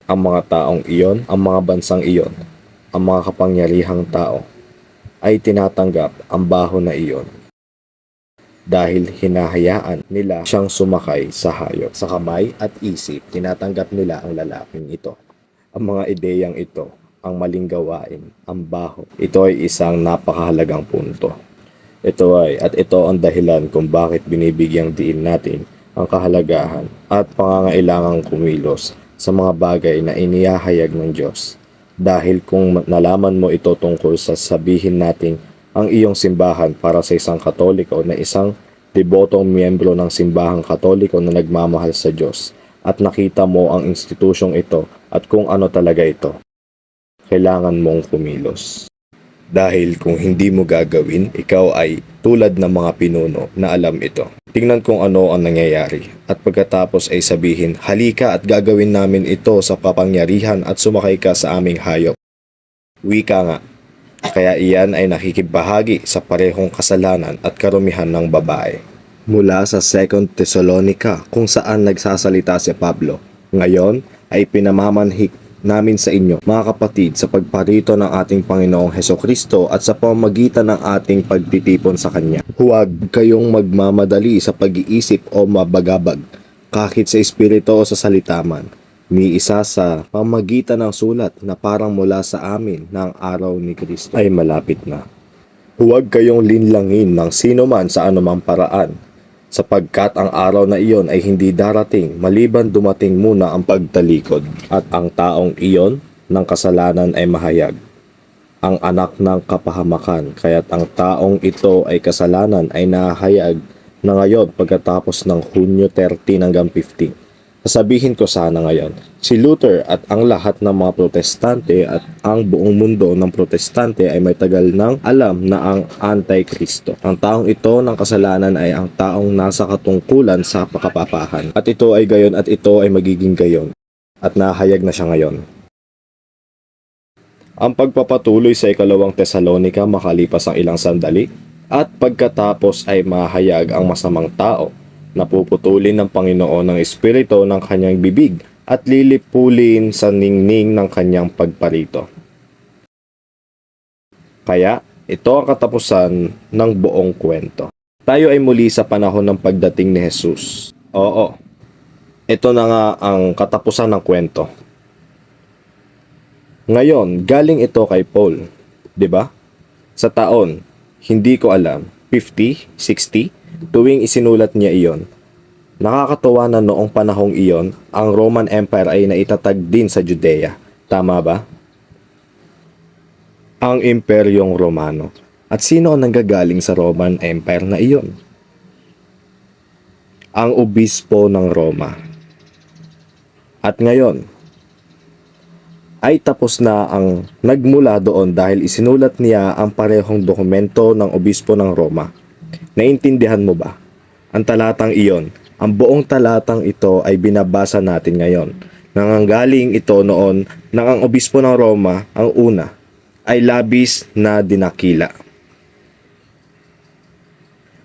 Ang mga taong iyon, ang mga bansang iyon, ang mga kapangyarihang tao, ay tinatanggap ang baho na iyon dahil hinahayaan nila siyang sumakay sa hayop. Sa kamay at isip, tinatanggap nila ang lalaking ito. Ang mga ideyang ito, ang maling gawain, ang baho. Ito ay isang napakahalagang punto. Ito ang dahilan kung bakit binibigyang diin natin ang kahalagahan at pangangailangang kumilos sa mga bagay na inihahayag ng Diyos. Dahil kung nalaman mo ito tungkol sa sabihin natin ang iyong simbahan para sa isang Katoliko na isang debotong miyembro ng simbahang Katoliko na nagmamahal sa Diyos at nakita mo ang institusyong ito at kung ano talaga ito, kailangan mong kumilos. Dahil kung hindi mo gagawin, ikaw ay tulad ng mga pinuno na alam ito. Tingnan kung ano ang nangyayari at pagkatapos ay sabihin, "Halika at gagawin namin ito sa kapangyarihan at sumakay ka sa aming hayop." Wika nga. Kaya iyan ay nakikibahagi sa parehong kasalanan at karumihan ng babae. Mula sa 2 Thessalonica kung saan nagsasalita si Pablo. Ngayon ay pinamamanhik namin sa inyo, mga kapatid, sa pagparito ng ating Panginoong Hesukristo at sa pamamagitan ng ating pagtitipon sa Kanya. Huwag kayong magmamadali sa pag-iisip o mabagabag, kahit sa espiritu o sa salita man. May isa sa pamamagitan ng sulat na parang mula sa amin na ang araw ni Kristo ay malapit na. Huwag kayong linlangin ng sino man sa anumang paraan, sapagkat ang araw na iyon ay hindi darating maliban dumating muna ang pagtalikod at ang taong iyon ng kasalanan ay mahayag. ang anak ng kapahamakan, kaya't ang taong ito ay kasalanan ay nahayag na ngayon pagkatapos ng Hunyo 13 hanggang 15. Sasabihin ko sana ngayon, si Luther at ang lahat ng mga protestante at ang buong mundo ng protestante ay may tagal nang alam na ang Antikristo. Ang taong ito ng kasalanan ay ang taong nasa katungkulan sa kapapahan. At ito ay gayon at ito ay magiging gayon. At nahayag na siya ngayon. Ang pagpapatuloy sa ikalawang Tesalonika makalipas ang ilang sandali at pagkatapos ay mahayag ang masamang tao na puputulin ng Panginoon ng Espiritu ng kanyang bibig at lilipulin sa ningning ng kanyang pagparito. Kaya ito ang katapusan ng buong kwento. Tayo ay muli sa panahon ng pagdating ni Jesus. Oo, ito na nga ang katapusan ng kwento. Ngayon, galing ito kay Paul, 'di ba? Sa taon, hindi ko alam, 50, 60, tuwing isinulat niya iyon. Nakakatuwa na noong panahong iyon, ang Roman Empire ay naitatag din sa Judea. Tama ba? Ang Imperyong Romano. At sino ang nanggagaling sa Roman Empire na iyon? Ang obispo ng Roma. At ngayon, ay tapos na ang nagmula doon dahil isinulat niya ang parehong dokumento ng obispo ng Roma. Naintindihan mo ba? Ang talatang iyon, ang buong talatang ito ay binabasa natin ngayon. Nanganggaling ito noon nang ang obispo ng Roma, ang una, ay labis na dinakila.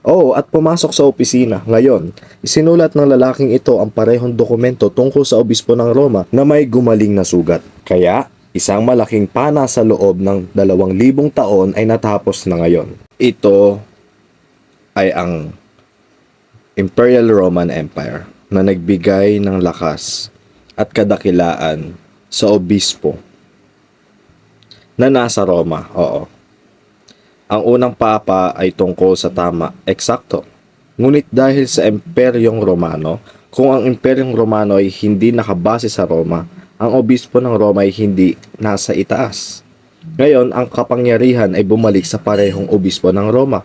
Oo, at pumasok sa opisina. Ngayon, isinulat ng lalaking ito ang parehong dokumento tungkol sa obispo ng Roma na may gumaling na sugat. Kaya, isang malaking pana sa loob ng 2,000 taon ay natapos na ngayon. Ito ay ang Imperial Roman Empire na nagbigay ng lakas at kadakilaan sa obispo na nasa Roma. Oo. Ang unang papa ay tungkol sa tama, eksakto. Ngunit dahil sa Imperyong Romano, kung ang Imperyong Romano ay hindi nakabase sa Roma, ang obispo ng Roma ay hindi nasa itaas. Ngayon, ang kapangyarihan ay bumalik sa parehong obispo ng Roma.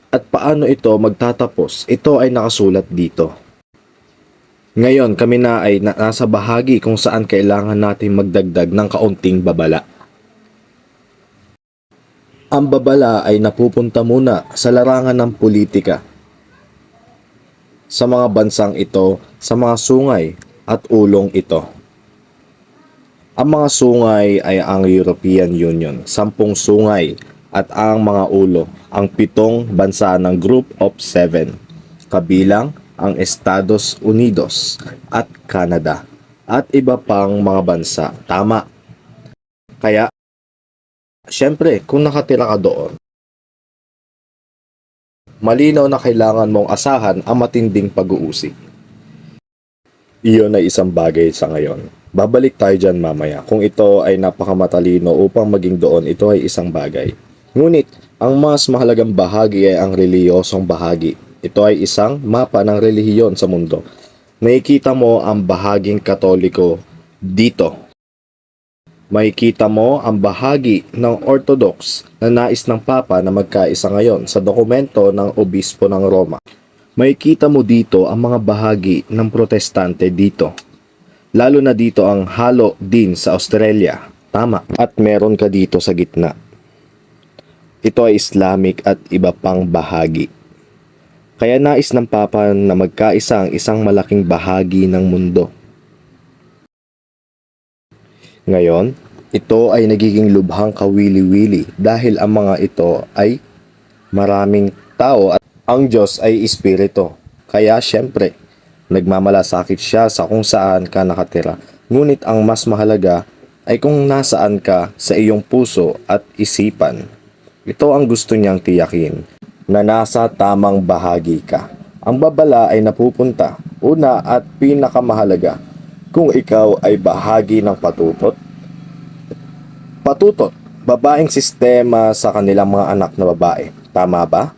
At paano ito magtatapos? Ito ay nakasulat dito. Ngayon, kami na ay nasa bahagi kung saan kailangan natin magdagdag ng kaunting babala. Ang babala ay napupunta muna sa larangan ng politika. Sa mga bansang ito, sa mga sungay at ulong ito. Ang mga sungay ay ang European Union, 10 sungay, at ang mga ulo, ang 7 bansa ng Group of 7, kabilang ang Estados Unidos at Canada, at iba pang mga bansa. Tama. Kaya, syempre, kung nakatira ka doon, malinaw na kailangan mong asahan ang matinding pag-uusig. Iyon ay isang bagay sa ngayon. Babalik tayo dyan mamaya. Kung ito ay napakamatalino upang maging doon, ito ay isang bagay. Ngunit, ang mas mahalagang bahagi ay ang reliyosong bahagi. Ito ay isang mapa ng relihiyon sa mundo. Makikita mo ang bahaging Katoliko dito. Makikita mo ang bahagi ng Orthodox na nais ng Papa na magkaisa ngayon sa dokumento ng Obispo ng Roma. Makikita mo dito ang mga bahagi ng Protestante dito. Lalo na dito ang halo din sa Australia. Tama. At meron ka dito sa gitna. Ito ay Islamic at iba pang bahagi. Kaya nais ng Papa na magkaisa ang isang malaking bahagi ng mundo. Ngayon, ito ay nagiging lubhang kawili-wili dahil ang mga ito ay maraming tao at ang Diyos ay Espiritu. Kaya syempre, nagmamalasakit siya sa kung saan ka nakatira. Ngunit ang mas mahalaga ay kung nasaan ka sa iyong puso at isipan. Ito ang gusto niyang tiyakin, na nasa tamang bahagi ka. Ang babala ay napupunta, una at pinakamahalaga, kung ikaw ay bahagi ng patutot. Patutot, babaeng sistema sa kanilang mga anak na babae. Tama ba?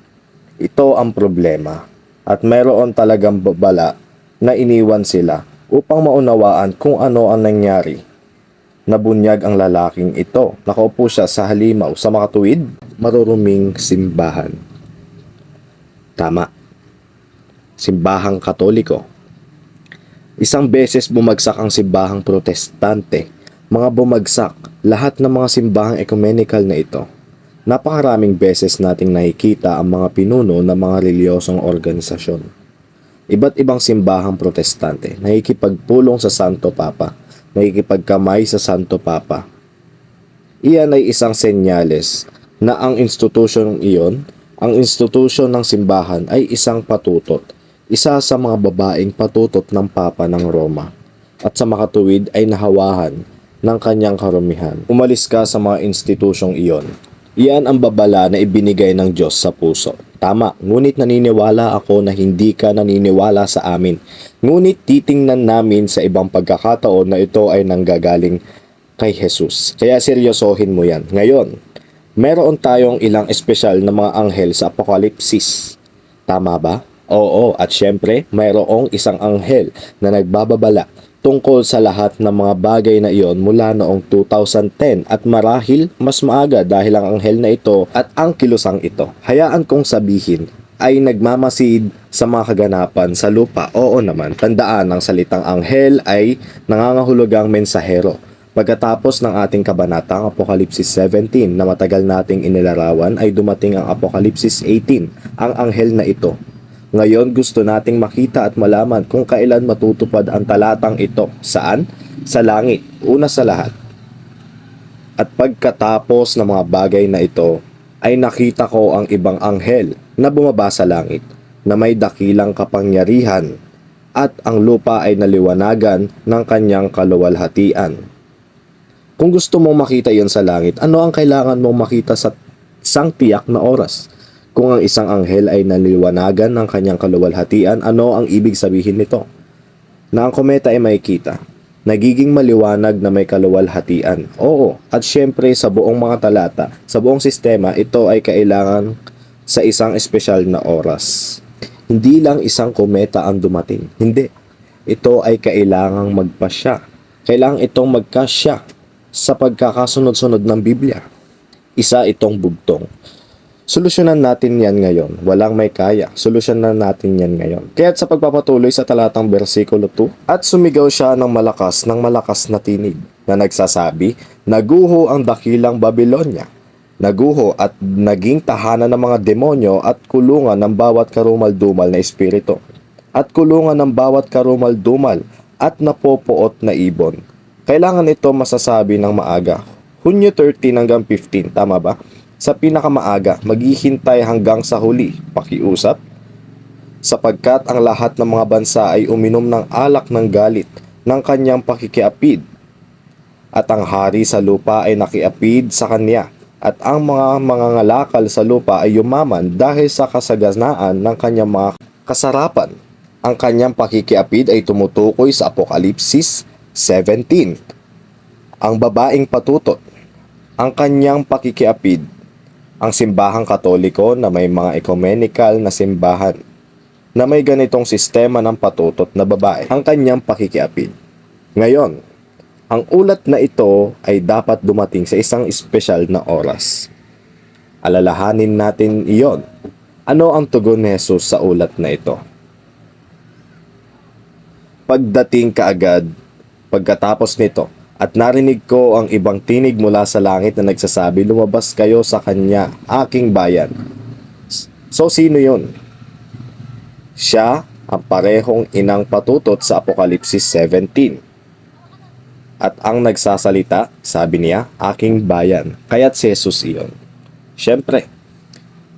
Ito ang problema. At mayroon talagang babala na iniwan sila upang maunawaan kung ano ang nangyari Nabunyag ang lalaking ito. Nakaupo siya sa halimaw sa makatuwid, maruruming simbahan. Tama. Simbahang Katoliko. Isang beses bumagsak ang simbahang protestante. Mga bumagsak, lahat ng mga simbahang ecumenical na ito. Napakaraming beses nating nakikita ang mga pinuno ng mga reliyosong organisasyon. Iba't ibang simbahang protestante, nakikipagpulong sa Santo Papa, nakikipagkamay sa Santo Papa. Iyan ay isang senyales na ang institusyong iyon, ang institusyon ng simbahan ay isang patutot, isa sa mga babaeng patutot ng Papa ng Roma, at sa makatuwid ay nahawahan ng kanyang karumihan. Umalis ka sa mga institusyong iyon. Iyan ang babala na ibinigay ng Diyos sa puso. Tama, ngunit naniniwala ako na hindi ka naniniwala sa amin. Ngunit titingnan namin sa ibang pagkakataon na ito ay nanggagaling kay Jesus. Kaya seryosohin mo yan. Ngayon, meron tayong ilang espesyal na mga anghel sa Apokalipsis. Tama ba? Oo, at syempre, mayroong isang anghel na nagbababala tungkol sa lahat ng mga bagay na iyon mula noong 2010 at marahil mas maaga dahil ang anghel na ito at ang kilusang ito. Hayaan kong sabihin ay nagmamasid sa mga kaganapan sa lupa. Oo naman, tandaan ang salitang anghel ay nangangahulugang mensahero. Pagkatapos ng ating kabanata ang Apokalipsis 17 na matagal nating inilarawan ay dumating ang Apokalipsis 18, ang anghel na ito. Ngayon gusto nating makita at malaman kung kailan matutupad ang talatang ito. Saan? Sa langit, una sa lahat. At pagkatapos ng mga bagay na ito, ay nakita ko ang ibang anghel na bumaba sa langit, na may dakilang kapangyarihan, at ang lupa ay naliwanagan ng kanyang kaluwalhatian. Kung gusto mong makita iyon sa langit, ano ang kailangan mong makita sa isang tiyak na oras? Kung ang isang anghel ay naliwanagan ng kanyang kaluwalhatian, ano ang ibig sabihin nito? Na ang kometa ay makikita. Nagiging maliwanag na may kaluwalhatian. Oo, at syempre sa buong mga talata, sa buong sistema, ito ay kailangan sa isang espesyal na oras. Hindi lang isang kometa ang dumating. Hindi. Ito ay kailangang magpasya. Kailangan itong magkasya sa pagkakasunod-sunod ng Biblia. Isa itong bugtong. Solusyonan natin yan ngayon. Walang may kaya. Solusyonan natin yan ngayon. Kaya't sa pagpapatuloy sa talatang versikulo 2, at sumigaw siya ng malakas na tinig na nagsasabi, naguho ang dakilang Babilonya. Naguho at naging tahanan ng mga demonyo at kulungan ng bawat karumal-dumal na espiritu. At kulungan ng bawat karumal-dumal at napopoot na ibon. Kailangan ito masasabi ng maaga. Hunyo 13 hanggang 15, tama ba? Sa pinakamaaga, maghihintay hanggang sa huli, pakiusap, sapagkat ang lahat ng mga bansa ay uminom ng alak ng galit ng kanyang pakikiapid, at ang hari sa lupa ay nakiapid sa kanya, at ang mga mangangalakal sa lupa ay yumaman dahil sa kasaganaan ng kanyang mga kasarapan. Ang kanyang pakikiapid ay tumutukoy sa Apokalipsis 17. Ang babaeng patutot, ang kanyang pakikiapid, ang simbahang Katoliko na may mga ecumenical na simbahan na may ganitong sistema ng patutot na babae, ang kanyang pakikiapid. Ngayon, ang ulat na ito ay dapat dumating sa isang espesyal na oras. Alalahanin natin iyon. Ano ang tugon ni Jesus sa ulat na ito? Pagdating kaagad, pagkatapos nito, at narinig ko ang ibang tinig mula sa langit na nagsasabi, lumabas kayo sa kanya, aking bayan. So, sino yun? Siya ang parehong inang patutot sa Apokalipsis 17. At ang nagsasalita, sabi niya, aking bayan. Kaya't si Jesus iyon. Siyempre,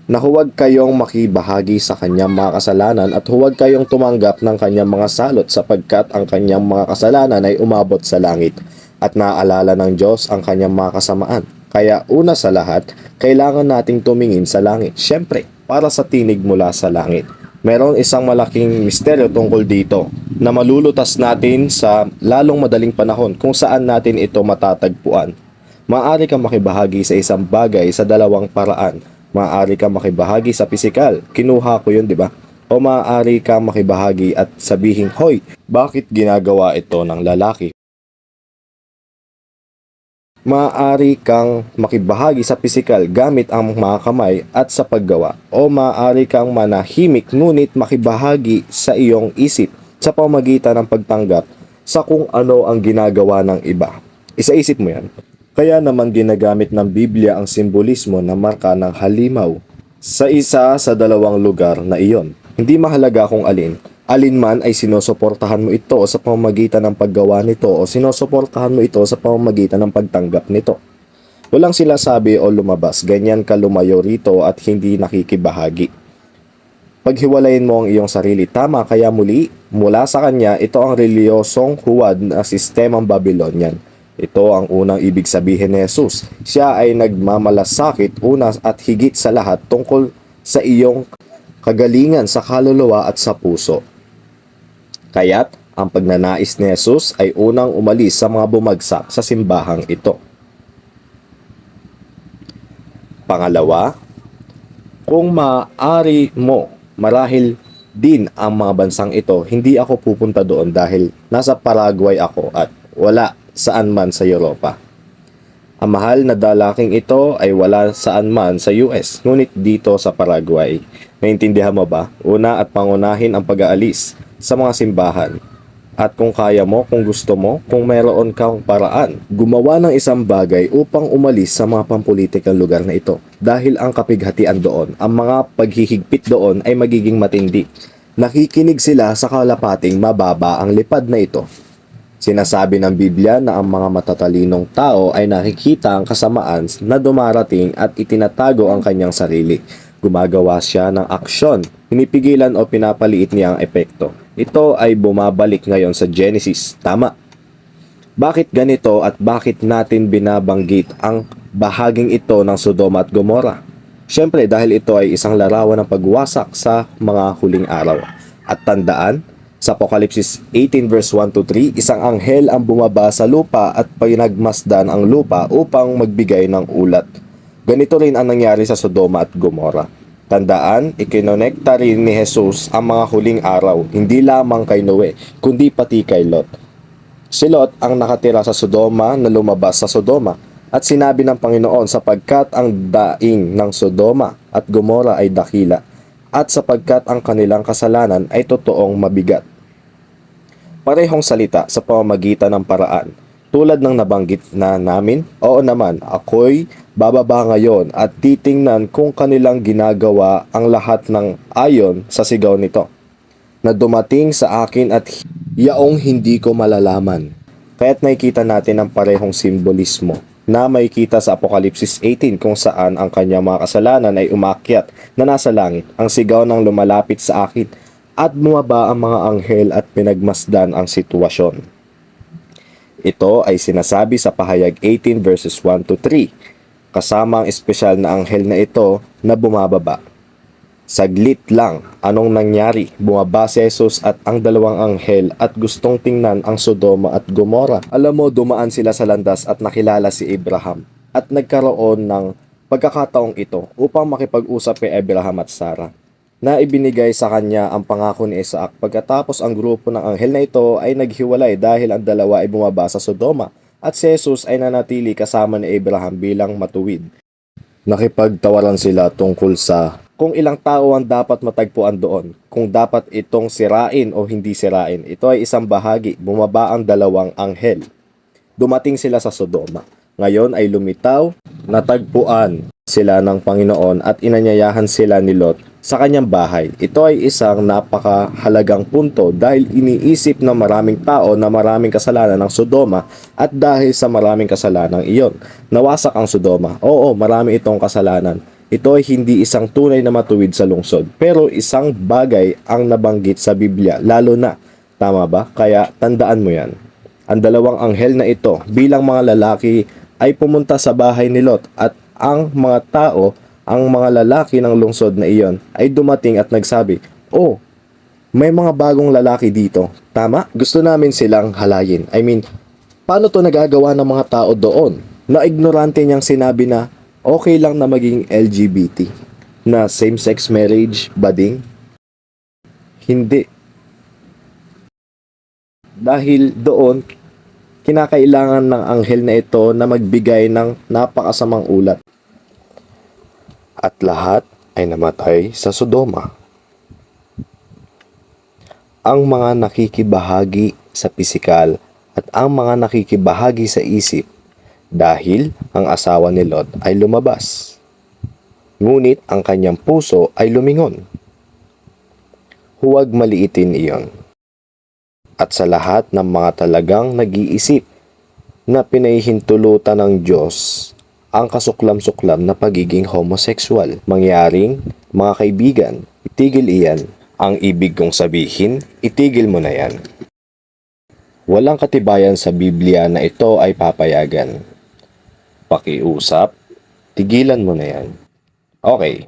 na huwag kayong makibahagi sa kanyang mga kasalanan at huwag kayong tumanggap ng kanyang mga salot sapagkat ang kanyang mga kasalanan ay umabot sa langit at naaalala ng Diyos ang kanyang mga kasamaan. Kaya una sa lahat, kailangan nating tumingin sa langit. Siyempre, para sa tinig mula sa langit. Meron isang malaking misteryo tungkol dito na malulutas natin sa lalong madaling panahon kung saan natin ito matatagpuan. Maaari kang makibahagi sa isang bagay sa dalawang paraan. Maaari kang makibahagi sa pisikal. Kinuha ko yun, di ba? O maaari kang makibahagi at sabihin, hoy, bakit ginagawa ito ng lalaki? Maaari kang makibahagi sa pisikal gamit ang mga kamay at sa paggawa, o maaari kang manahimik ngunit makibahagi sa iyong isip sa pamamagitan ng pagtanggap sa kung ano ang ginagawa ng iba. Isa-isip mo yan. Kaya naman ginagamit ng Biblia ang simbolismo na marka ng halimaw sa isa sa dalawang lugar na iyon. Hindi mahalaga kung alin man ay sinusuportahan mo ito sa pamamagitan ng paggawa nito o sinusuportahan mo ito sa pamamagitan ng pagtanggap nito. Walang sinasabi o lumabas, ganyan ka lumayo rito at hindi nakikibahagi. Paghiwalayin mo ang iyong sarili, tama, kaya mula sa kanya, ito ang reliyosong huwad na sistemang Babylonian. Ito ang unang ibig sabihin ni Jesus. Siya ay nagmamalasakit una at higit sa lahat tungkol sa iyong kagalingan sa kaluluwa at sa puso. Kaya't ang pagnanais ni Jesus ay unang umalis sa mga bumagsak sa simbahang ito. Pangalawa, kung maaari mo, marahil din ang mga bansang ito, hindi ako pupunta doon dahil nasa Paraguay ako at wala saan man sa Europa. Ang mahal na dalaking ito ay wala saan man sa US, ngunit dito sa Paraguay. Naintindihan mo ba? Una at pangunahin ang pag-aalis sa mga simbahan. At kung kaya mo, kung gusto mo, kung mayroon kang paraan, gumawa ng isang bagay upang umalis sa mga pampulitikang lugar na ito. Dahil ang kapighatian doon, ang mga paghihigpit doon ay magiging matindi. Nakikinig sila sa kalapating mababa ang lipad na ito. Sinasabi ng Biblia na ang mga matatalinong tao ay nakikita ang kasamaan na dumarating at itinatago ang kanyang sarili. Gumagawa siya ng aksyon, pinipigilan o pinapaliit niya ang epekto. Ito ay bumabalik ngayon sa Genesis, tama? Bakit ganito at bakit natin binabanggit ang bahaging ito ng Sodoma at Gomora? Siyempre dahil ito ay isang larawan ng pagwasak sa mga huling araw. At tandaan, sa Apokalipsis 18 verse 1 to 3, isang anghel ang bumaba sa lupa at pinagmasdan ang lupa upang magbigay ng ulat. Ganito rin ang nangyari sa Sodoma at Gomora. Tandaan, ikinonekta rin ni Jesus ang mga huling araw, hindi lamang kay Noe, kundi pati kay Lot. Si Lot ang nakatira sa Sodoma na lumabas sa Sodoma, at sinabi ng Panginoon sapagkat ang daing ng Sodoma at Gomora ay dakila, at sapagkat ang kanilang kasalanan ay totoong mabigat. Parehong salita sa pamamagitan ng paraan. Tulad ng nabanggit na namin, oo naman, ako'y bababa ngayon at titingnan kung kanilang ginagawa ang lahat ng ayon sa sigaw nito, na dumating sa akin at yaong hindi ko malalaman. Kaya't nakikita natin ang parehong simbolismo na makikita sa Apokalipsis 18 kung saan ang kanyang mga kasalanan ay umakyat na nasa langit, ang sigaw ng lumalapit sa akin, at bumaba ang mga anghel at pinagmasdan ang sitwasyon. Ito ay sinasabi sa pahayag 18 verses 1 to 3, kasama ang espesyal na anghel na ito na bumababa. Saglit lang, anong nangyari? Bumaba si Jesus at ang dalawang anghel at gustong tingnan ang Sodoma at Gomora. Alam mo, dumaan sila sa landas at nakilala si Abraham at nagkaroon ng pagkakataong ito upang makipag-usap kay Abraham at Sarah, na ibinigay sa kanya ang pangako ni Isaac. Pagkatapos ang grupo ng anghel na ito ay naghiwalay dahil ang dalawa ay bumaba sa Sodoma at si Jesus ay nanatili kasama ni Abraham bilang matuwid. Nakipagtawaran sila tungkol sa kung ilang tao ang dapat matagpuan doon, kung dapat itong sirain o hindi sirain. Ito ay isang bahagi, bumaba ang dalawang anghel. Dumating sila sa Sodoma. Ngayon ay lumitaw, natagpuan sila ng Panginoon at inanyayahan sila ni Lot sa kanyang bahay. Ito ay isang napakahalagang punto dahil iniisip ng maraming tao na maraming kasalanan ng Sodoma, at dahil sa maraming kasalanan iyon, nawasak ang Sodoma. Oo, marami itong kasalanan. Ito ay hindi isang tunay na matuwid sa lungsod, pero isang bagay ang nabanggit sa Biblia, lalo na. Tama ba? Kaya tandaan mo yan. Ang dalawang anghel na ito bilang mga lalaki ay pumunta sa bahay ni Lot, at ang mga tao, ang mga lalaki ng lungsod na iyon ay dumating at nagsabi, "Oh, may mga bagong lalaki dito." Tama? Gusto namin silang halayin. Paano to nagagawa ng mga tao doon? Na ignorante niyang sinabi na okay lang na maging LGBT, na same-sex marriage, bading? Hindi. Dahil doon, kinakailangan ng anghel na ito na magbigay ng napakasamang ulat. At lahat ay namatay sa Sodoma. Ang mga nakikibahagi sa pisikal at ang mga nakikibahagi sa isip dahil ang asawa ni Lot ay lumabas. Ngunit ang kanyang puso ay lumingon. Huwag maliitin iyon. At sa lahat ng mga talagang nag-iisip na pinahihintulutan ng Diyos ang kasuklam-suklam na pagiging homosexual. Mangyaring, mga kaibigan, itigil iyan. Ang ibig kong sabihin, itigil mo na yan. Walang katibayan sa Biblia na ito ay papayagan. Pakiusap, tigilan mo na yan. Okay.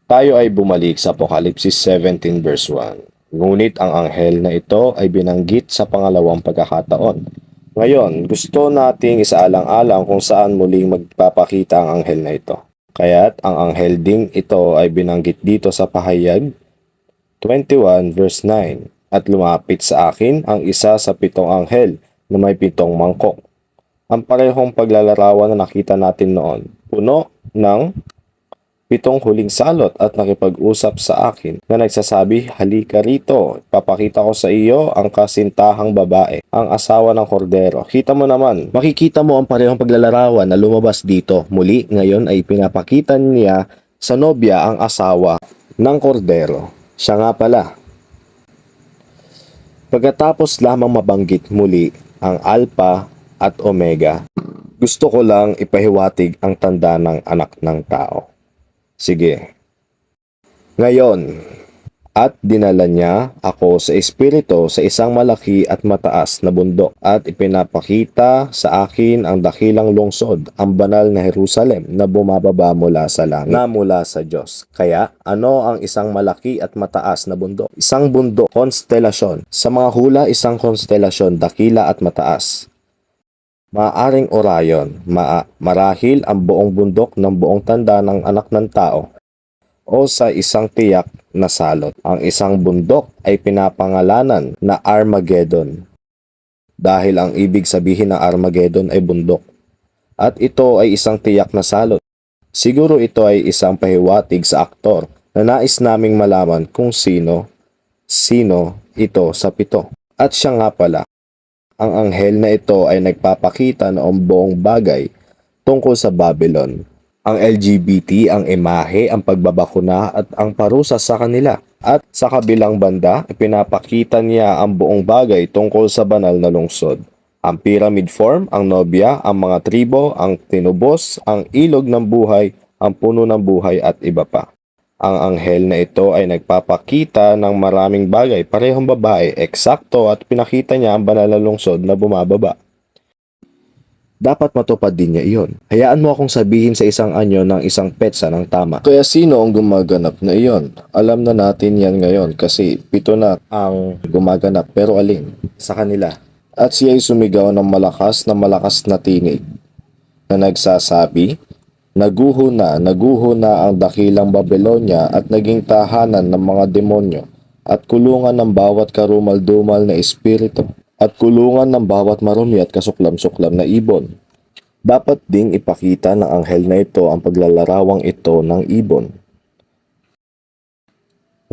Tayo ay bumalik sa Apokalipsis 17 verse 1. Ngunit ang anghel na ito ay binanggit sa pangalawang pagkakataon. Ngayon, gusto nating isaalang-alang kung saan muling magpapakita ang anghel na ito. Kaya't ang anghel ding ito ay binanggit dito sa pahayag 21 verse 9. At lumapit sa akin ang isa sa 7 anghel na may 7 mangkok. Ang parehong paglalarawan na nakita natin noon, puno ng 7 huling salot at nakipag-usap sa akin na nagsasabi, halika rito, papakita ko sa iyo ang kasintahang babae, ang asawa ng kordero. Kita mo naman, makikita mo ang parehong paglalarawan na lumabas dito. Muli, ngayon ay pinapakita niya sa nobya ang asawa ng kordero. Siya nga pala. Pagkatapos lamang mabanggit muli ang Alpha at Omega, gusto ko lang ipahiwatig ang tanda ng anak ng tao. Sige. Ngayon, at dinala niya ako sa espiritu sa isang malaki at mataas na bundok at ipinapakita sa akin ang dakilang lungsod, ang banal na Jerusalem na bumababa mula sa langit na mula sa Diyos. Kaya ano ang isang malaki at mataas na bundok? Isang bundok, konstelasyon. Sa mga hula, isang konstelasyon, dakila at mataas. Maaring Orion, marahil ang buong bundok ng buong tanda ng anak ng tao o sa isang tiyak na salot. Ang isang bundok ay pinapangalanan na Armageddon dahil ang ibig sabihin ng Armageddon ay bundok. At ito ay isang tiyak na salot. Siguro ito ay isang pahiwatig sa aktor na nais naming malaman kung sino ito sa 7. At siya nga pala, ang anghel na ito ay nagpapakita ng buong bagay tungkol sa Babylon. Ang LGBT, ang imahe, ang pagbabakuna at ang parusa sa kanila. At sa kabilang banda, ipinapakita niya ang buong bagay tungkol sa banal na lungsod. Ang pyramid form, ang nobya, ang mga tribo, ang tinubos, ang ilog ng buhay, ang puno ng buhay at iba pa. Ang anghel na ito ay nagpapakita ng maraming bagay, parehong babae, eksakto at pinakita niya ang banal na lungsod na bumababa. Dapat matupad din niya iyon. Hayaan mo akong sabihin sa isang anyo ng isang petsa ng tama. Kaya sino ang gumaganap na iyon? Alam na natin yan ngayon kasi 7 na ang gumaganap, pero alin? Sa kanila. At siya ay sumigaw ng malakas na tinig na nagsasabi, naguho na ang dakilang Babylonia at naging tahanan ng mga demonyo at kulungan ng bawat karumal-dumal na espiritu at kulungan ng bawat marumi at kasuklam-suklam na ibon. Dapat ding ipakita ng anghel na ito ang paglalarawang ito ng ibon.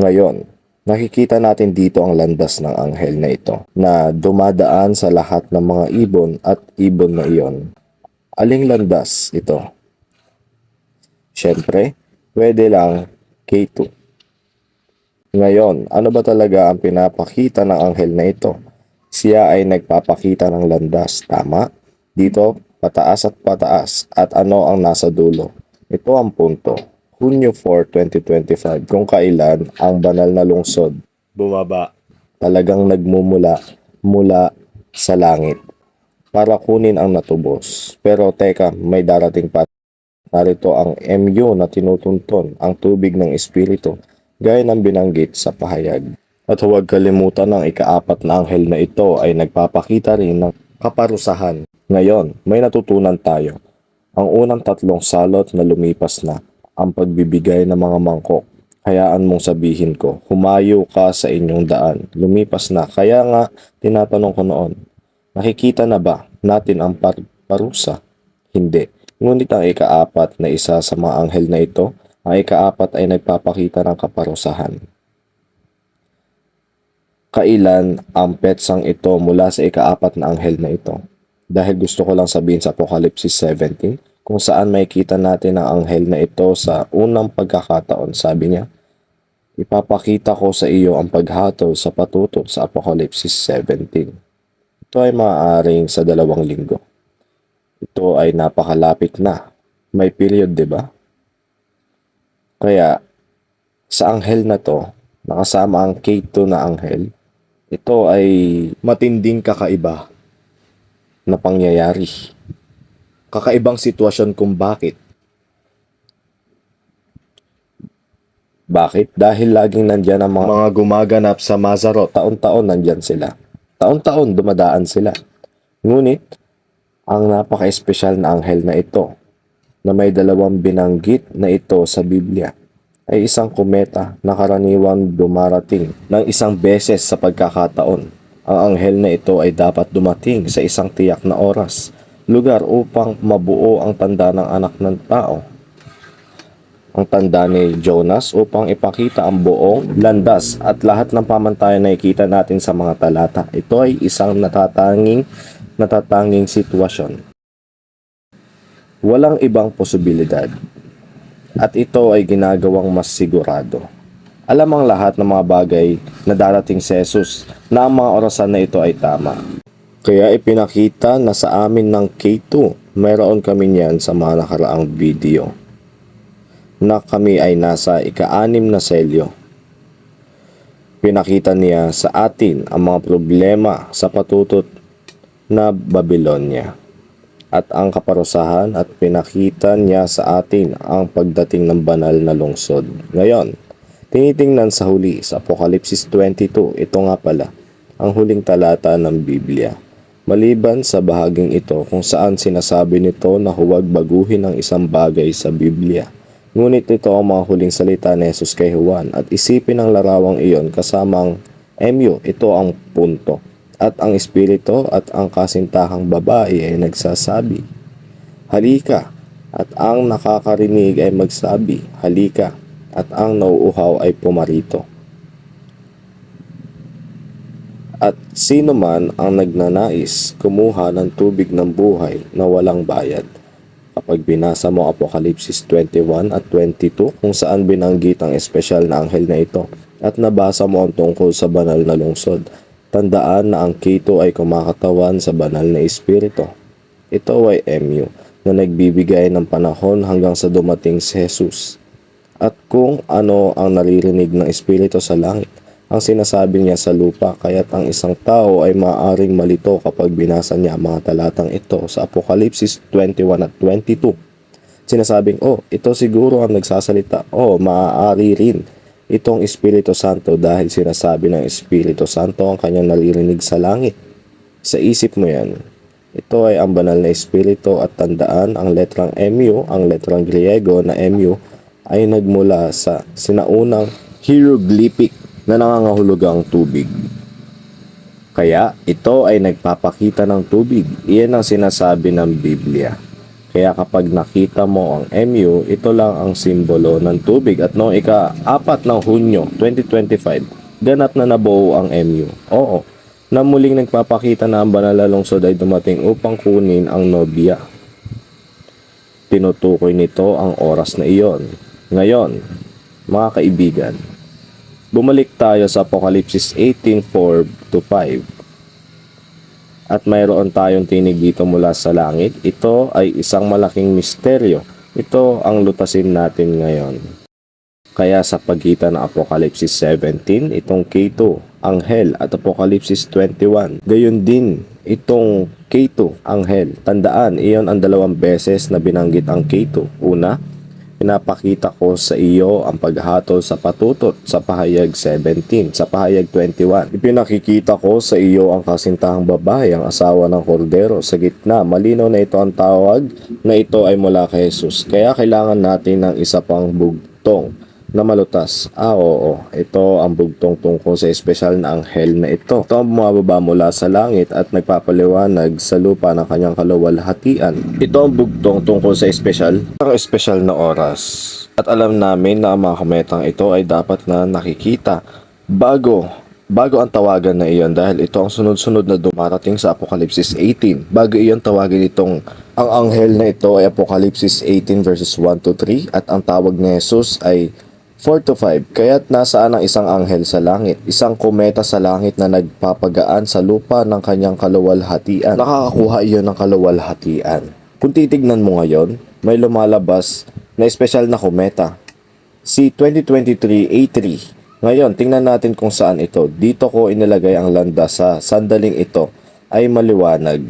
Ngayon, nakikita natin dito ang landas ng anghel na ito na dumadaan sa lahat ng mga ibon at ibon na iyon. Aling landas ito? Siyempre, pwede lang K2. Ngayon, ano ba talaga ang pinapakita ng anghel na ito? Siya ay nagpapakita ng landas, tama? Dito, pataas at pataas. At ano ang nasa dulo? Ito ang punto. Hunyo 4, 2025, kung kailan ang banal na lungsod bumaba, talagang mula sa langit para kunin ang natubos. Pero teka, may darating pa. Narito ang MU na tinutunton, ang tubig ng espiritu, gaya ng binanggit sa pahayag. At huwag kalimutan ng ika-4 na anghel na ito ay nagpapakita rin ng kaparusahan. Ngayon, may natutunan tayo. Ang unang 3 salot na lumipas na, ang pagbibigay ng mga mangkok. Hayaan mong sabihin ko, humayo ka sa inyong daan, lumipas na. Kaya nga, tinatanong ko noon, nakikita na ba natin ang parusa? Hindi. Ngunit ang ikaapat na isa sa mga anghel na ito, ang ikaapat ay nagpapakita ng kaparusahan. Kailan ang petsang ito mula sa ikaapat na anghel na ito? Dahil gusto ko lang sabihin sa Apocalypse 17, kung saan makikita natin ang anghel na ito sa unang pagkakataon. Sabi niya, ipapakita ko sa iyo ang paghatol sa patutot sa Apocalypse 17. Ito ay maaaring sa 2 linggo. Ito ay napakalapit na. May period, di ba? Kaya, sa anghel na to, nakasama ang K2 na anghel, ito ay matinding kakaiba na pangyayari. Kakaibang sitwasyon kung bakit. Bakit? Dahil laging nandyan ang mga gumaganap sa Mazarot. Taon-taon nandyan sila. Taon-taon dumadaan sila. Ngunit, ang napaka-espesyal na anghel na ito, na may 2 binanggit na ito sa Biblia, ay isang kometa na karaniwang dumarating ng 1 beses sa pagkakataon. Ang anghel na ito ay dapat dumating sa isang tiyak na oras, lugar upang mabuo ang tanda ng anak ng tao. Ang tanda ni Jonas upang ipakita ang buong landas at lahat ng pamantayan na nakikita natin sa mga talata. Ito ay isang natatanging sitwasyon. Walang ibang posibilidad. At ito ay ginagawang mas sigurado. Alam ang lahat ng mga bagay na darating si Jesus na ang mga orasan na ito ay tama. Kaya ipinakita na sa amin ng K2, mayroon kami niyan sa mga nakaraang video, na kami ay nasa ika-6 na selyo. Pinakita niya sa atin ang mga problema sa patutot na Babylonia at ang kaparusahan at pinakita niya sa atin ang pagdating ng banal na lungsod. Ngayon, tinitingnan sa huli sa Apocalypse 22, ito nga pala, ang huling talata ng Biblia. Maliban sa bahaging ito kung saan sinasabi nito na huwag baguhin ang isang bagay sa Biblia. Ngunit ito ang mga huling salita ni Jesus kay Juan at isipin ang larawang iyon kasamang MU, ito ang punto. At ang espiritu at ang kasintahang babae ay nagsasabi, halika, at ang nakakarinig ay magsabi, halika, at ang nauuhaw ay pumarito. At sino man ang nagnanais kumuha ng tubig ng buhay na walang bayad. Kapag binasa mo Apocalypse 21 at 22 kung saan binanggit ang espesyal na anghel na ito at nabasa mo ang tungkol sa banal na lungsod, tandaan na ang K2 ay kumakatawan sa banal na espiritu. Ito ay MU na nagbibigay ng panahon hanggang sa dumating si Jesus. At kung ano ang naririnig ng espiritu sa langit, ang sinasabi niya sa lupa, kaya't ang isang tao ay maaaring malito kapag binasa niya ang mga talatang ito sa Apocalypse 21 at 22. Sinasabing, ito siguro ang nagsasalita. Maaari rin itong Espiritu Santo dahil sinasabi ng Espiritu Santo ang kanyang naririnig sa langit. Sa isip mo yan, ito ay ang banal na Espiritu at tandaan ang letrang MU, ang letrang Griego na MU ay nagmula sa sinaunang hieroglyphic na nangangahulugang tubig. Kaya ito ay nagpapakita ng tubig. Iyan ang sinasabi ng Biblia. Kaya kapag nakita mo ang MU, ito lang ang simbolo ng tubig. At noong ika-4 ng Hunyo 2025, ganap na nabuo ang MU. Na muling nagpapakita na ang banal na lungsod ay dumating upang kunin ang nobya. Tinutukoy nito ang oras na iyon. Ngayon, mga kaibigan, bumalik tayo sa Apocalypse 18:4-5. At mayroon tayong tinig dito mula sa langit. Ito ay isang malaking misteryo. Ito ang lutasin natin ngayon. Kaya sa pagitan ng Apocalypse 17, itong K2, anghel, at Apocalypse 21, gayon din itong K2, anghel. Tandaan, iyon ang 2 beses na binanggit ang K2. Una, pinapakita ko sa iyo ang paghatol sa patutot sa pahayag 17, sa pahayag 21. Ipinakikita ko sa iyo ang kasintahang babae, ang asawa ng kordero sa gitna. Malinaw na ito ang tawag na ito ay mula kay Jesus. Kaya kailangan natin ng isa pang bugtong na malutas. Oo. Ito ang bugtong tungkol sa espesyal na anghel na ito. Ito ang bumababa mula sa langit at nagpapaliwanag sa lupa ng kanyang kaluwalhatian. Ito ang bugtong tungkol sa espesyal na oras. At alam namin na ang mga kometang ito ay dapat na nakikita bago ang tawagan na iyon dahil ito ang sunod-sunod na dumarating sa Apokalipsis 18. Bago iyon tawagin itong ang anghel na ito ay Apokalipsis 18 verses 1 to 3 at ang tawag ni Jesus ay 4 to 5. Kaya't nasaan ang isang anghel sa langit, isang kometa sa langit na nagpapagaan sa lupa ng kanyang kaluwalhatian. Nakakakuha iyon ng kaluwalhatian. Kung titignan mo ngayon, may lumalabas na espesyal na kometa, si 2023 A3. Ngayon, tingnan natin kung saan ito. Dito ko inilagay ang landas sa sandaling ito ay maliwanag.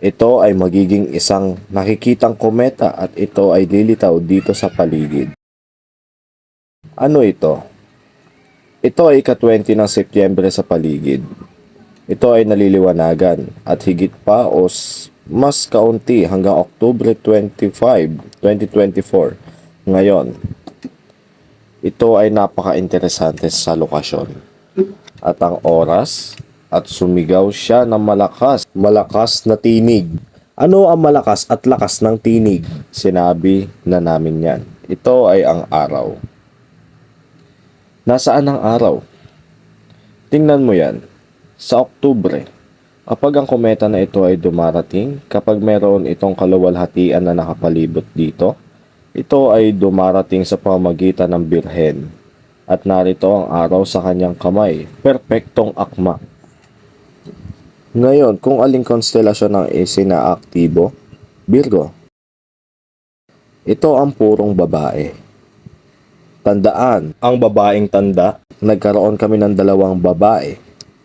Ito ay magiging isang nakikitang kometa at ito ay lilitaw dito sa paligid. Ano ito? Ito ay ika-20 ng Setyembre sa paligid. Ito ay naliliwanagan at higit pa o mas kaunti hanggang Oktubre 25, 2024. Ngayon, ito ay napaka-interesante sa lokasyon. At ang oras at sumigaw siya ng malakas na tinig. Ano ang malakas at lakas ng tinig? Sinabi na namin yan. Ito ay ang araw. Nasaan ang araw? Tingnan mo yan. Sa Oktubre, kapag ang kometa na ito ay dumarating, kapag meron itong kaluwalhatian na nakapalibot dito, ito ay dumarating sa pamamagitan ng Birhen. At narito ang araw sa kanyang kamay, perpektong akma. Ngayon, kung aling konstelasyon ang isinaaktibo, Virgo. Ito ang purong babae. Tandaan, ang babaeng tanda, nagkaroon kami ng dalawang babae.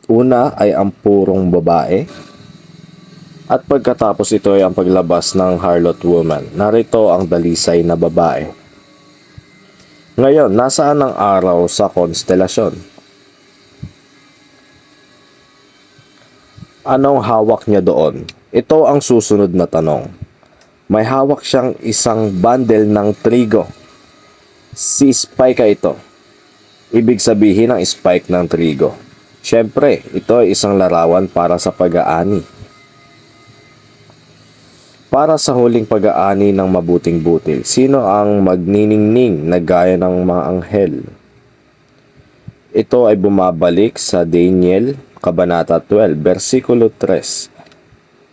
Una ay ang purong babae, at pagkatapos ito ay ang paglabas ng harlot woman. Narito ang dalisay na babae. Ngayon, nasaan ang araw sa konstelasyon? Anong hawak niya doon? Ito ang susunod na tanong. May hawak siyang isang bundle ng trigo. Si Spike ito. Ibig sabihin ng spike ng trigo. Siyempre, ito ay isang larawan para sa pag-aani. Para sa huling pag-aani ng mabuting butil, sino ang magniningning na gaya ng mga anghel? Ito ay bumabalik sa Daniel, Kabanata 12, versikulo 3.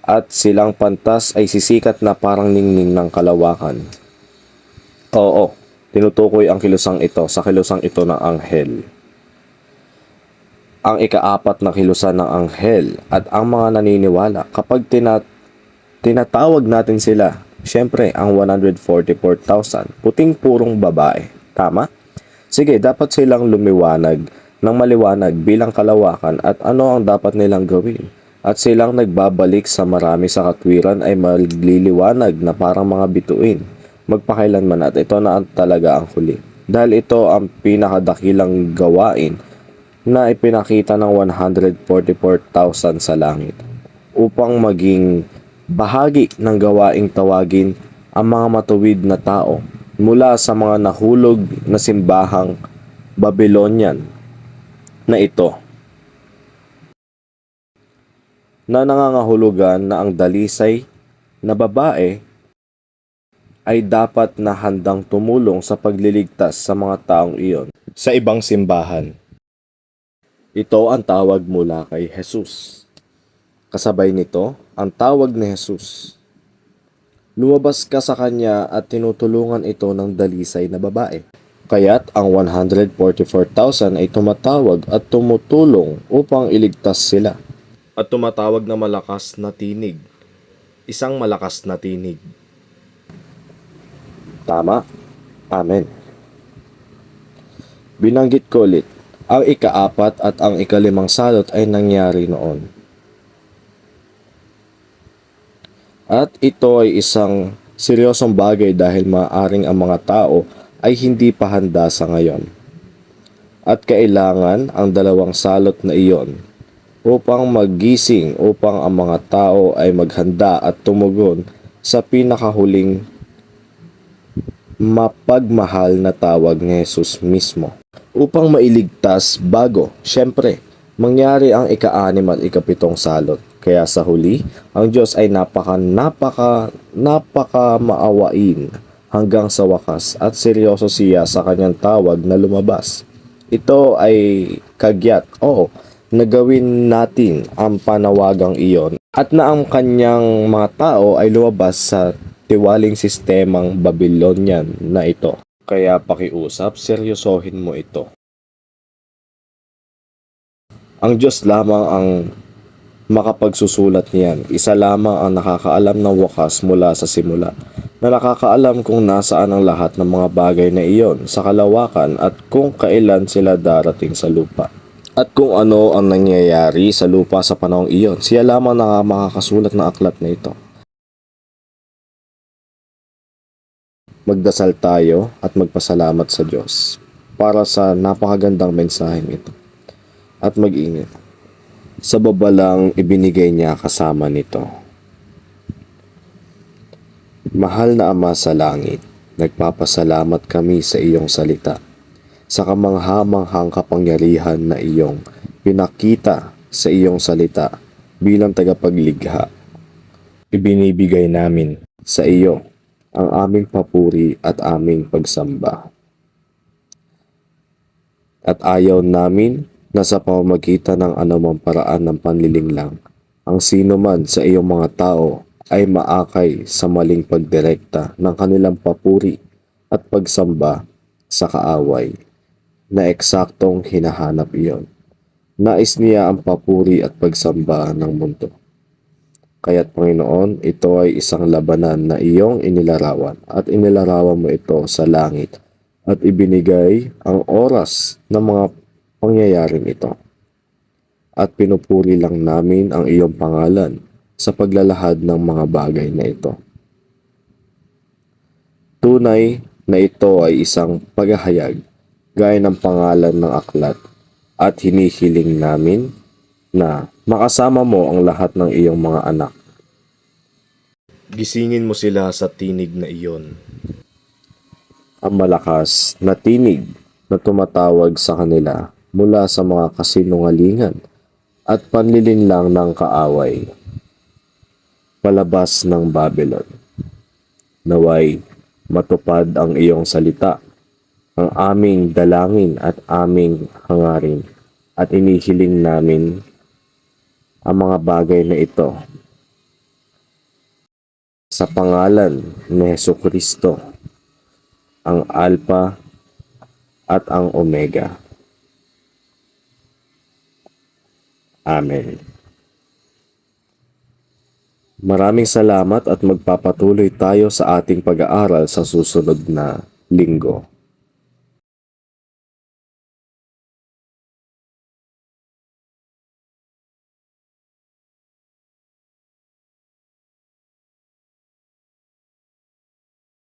At silang pantas ay sisikat na parang ningning ng kalawakan. Oo, tinutukoy ang kilusang ito sa kilusang ito ng anghel. Ang ika-4 na kilusan ng anghel at ang mga naniniwala kapag tinatawag natin sila, syempre ang 144,000, puting purong babae. Tama? Sige, dapat silang lumiwanag ng maliwanag bilang kalawakan at ano ang dapat nilang gawin. At silang nagbabalik sa marami sa katwiran ay magliliwanag na parang mga bituin. Magpakailanman at ito na talaga ang huli. Dahil ito ang pinakadakilang gawain na ipinakita ng 144,000 sa langit upang maging bahagi ng gawaing tawagin ang mga matuwid na tao mula sa mga nahulog na simbahang Babylonian na ito, na nangangahulugan na ang dalisay na babae ay dapat na handang tumulong sa pagliligtas sa mga taong iyon sa ibang simbahan. Ito ang tawag mula kay Jesus. Kasabay nito, ang tawag ni Jesus. Lumabas ka sa kanya at tinutulungan ito ng dalisay na babae. Kaya't ang 144,000 ay tumatawag at tumutulong upang iligtas sila. At tumatawag na malakas na tinig. Isang malakas na tinig. Tama? Amen. Binanggit ko ulit, ang ika-4 at ang ika-5 salot ay nangyari noon. At ito ay isang seryosong bagay dahil maaaring ang mga tao ay hindi pa handa sa ngayon. At kailangan ang 2 salot na iyon upang maggising upang ang mga tao ay maghanda at tumugon sa pinakahuling mapagmahal na tawag ni Jesus mismo upang mailigtas bago, syempre, mangyari ang ika-6 at ika-7 salot. Kaya sa huli, ang Diyos ay napaka maawain hanggang sa wakas at seryoso siya sa kanyang tawag na lumabas. Ito ay kagyat, nagawin natin ang panawagang iyon at na ang kanyang mga tao ay lumabas sa tiwaling sistemang Babylonian na ito. Kaya pakiusap, seryosohin mo ito. Ang Diyos lamang ang makapagsusulat niyan. Isa lamang ang nakakaalam ng wakas mula sa simula, na nakakaalam kung nasaan ang lahat ng mga bagay na iyon sa kalawakan at kung kailan sila darating sa lupa. At kung ano ang nangyayari sa lupa sa panahong iyon, siya lamang na makakasulat ng aklat na ito. Magdasal tayo at magpasalamat sa Diyos para sa napakagandang mensaheng ito. At mag-ingat sa babalang ibinigay niya kasama nito. Mahal na Ama sa langit, nagpapasalamat kami sa iyong salita, sa kamangha-manghang kapangyarihan na iyong pinakita sa iyong salita bilang tagapaglikha. Ibinibigay namin sa iyo ang aming papuri at aming pagsamba. At ayaw namin na sa pamamagitan ng anumang paraan ng panlilinglang, ang sino man sa iyong mga tao ay maakay sa maling pagdirekta ng kanilang papuri at pagsamba sa kaaway, na eksaktong hinahanap iyon. Nais niya ang papuri at pagsamba ng mundo. Kaya't Panginoon, ito ay isang labanan na iyong inilarawan at inilarawan mo ito sa langit at ibinigay ang oras ng mga pangyayaring ito. At pinupuri lang namin ang iyong pangalan sa paglalahad ng mga bagay na ito. Tunay na ito ay isang paghahayag gaya ng pangalan ng aklat at hinihiling namin na makasama mo ang lahat ng iyong mga anak. Gisingin mo sila sa tinig na iyon. Ang malakas na tinig na tumatawag sa kanila mula sa mga kasinungalingan at panlilinlang ng kaaway, palabas ng Babylon. Naway matupad ang iyong salita, ang aming dalangin at aming hangarin, at inihiling namin ang mga bagay na ito sa pangalan ni Jesucristo, ang Alpha at ang Omega. Amen. Maraming salamat at magpapatuloy tayo sa ating pag-aaral sa susunod na linggo.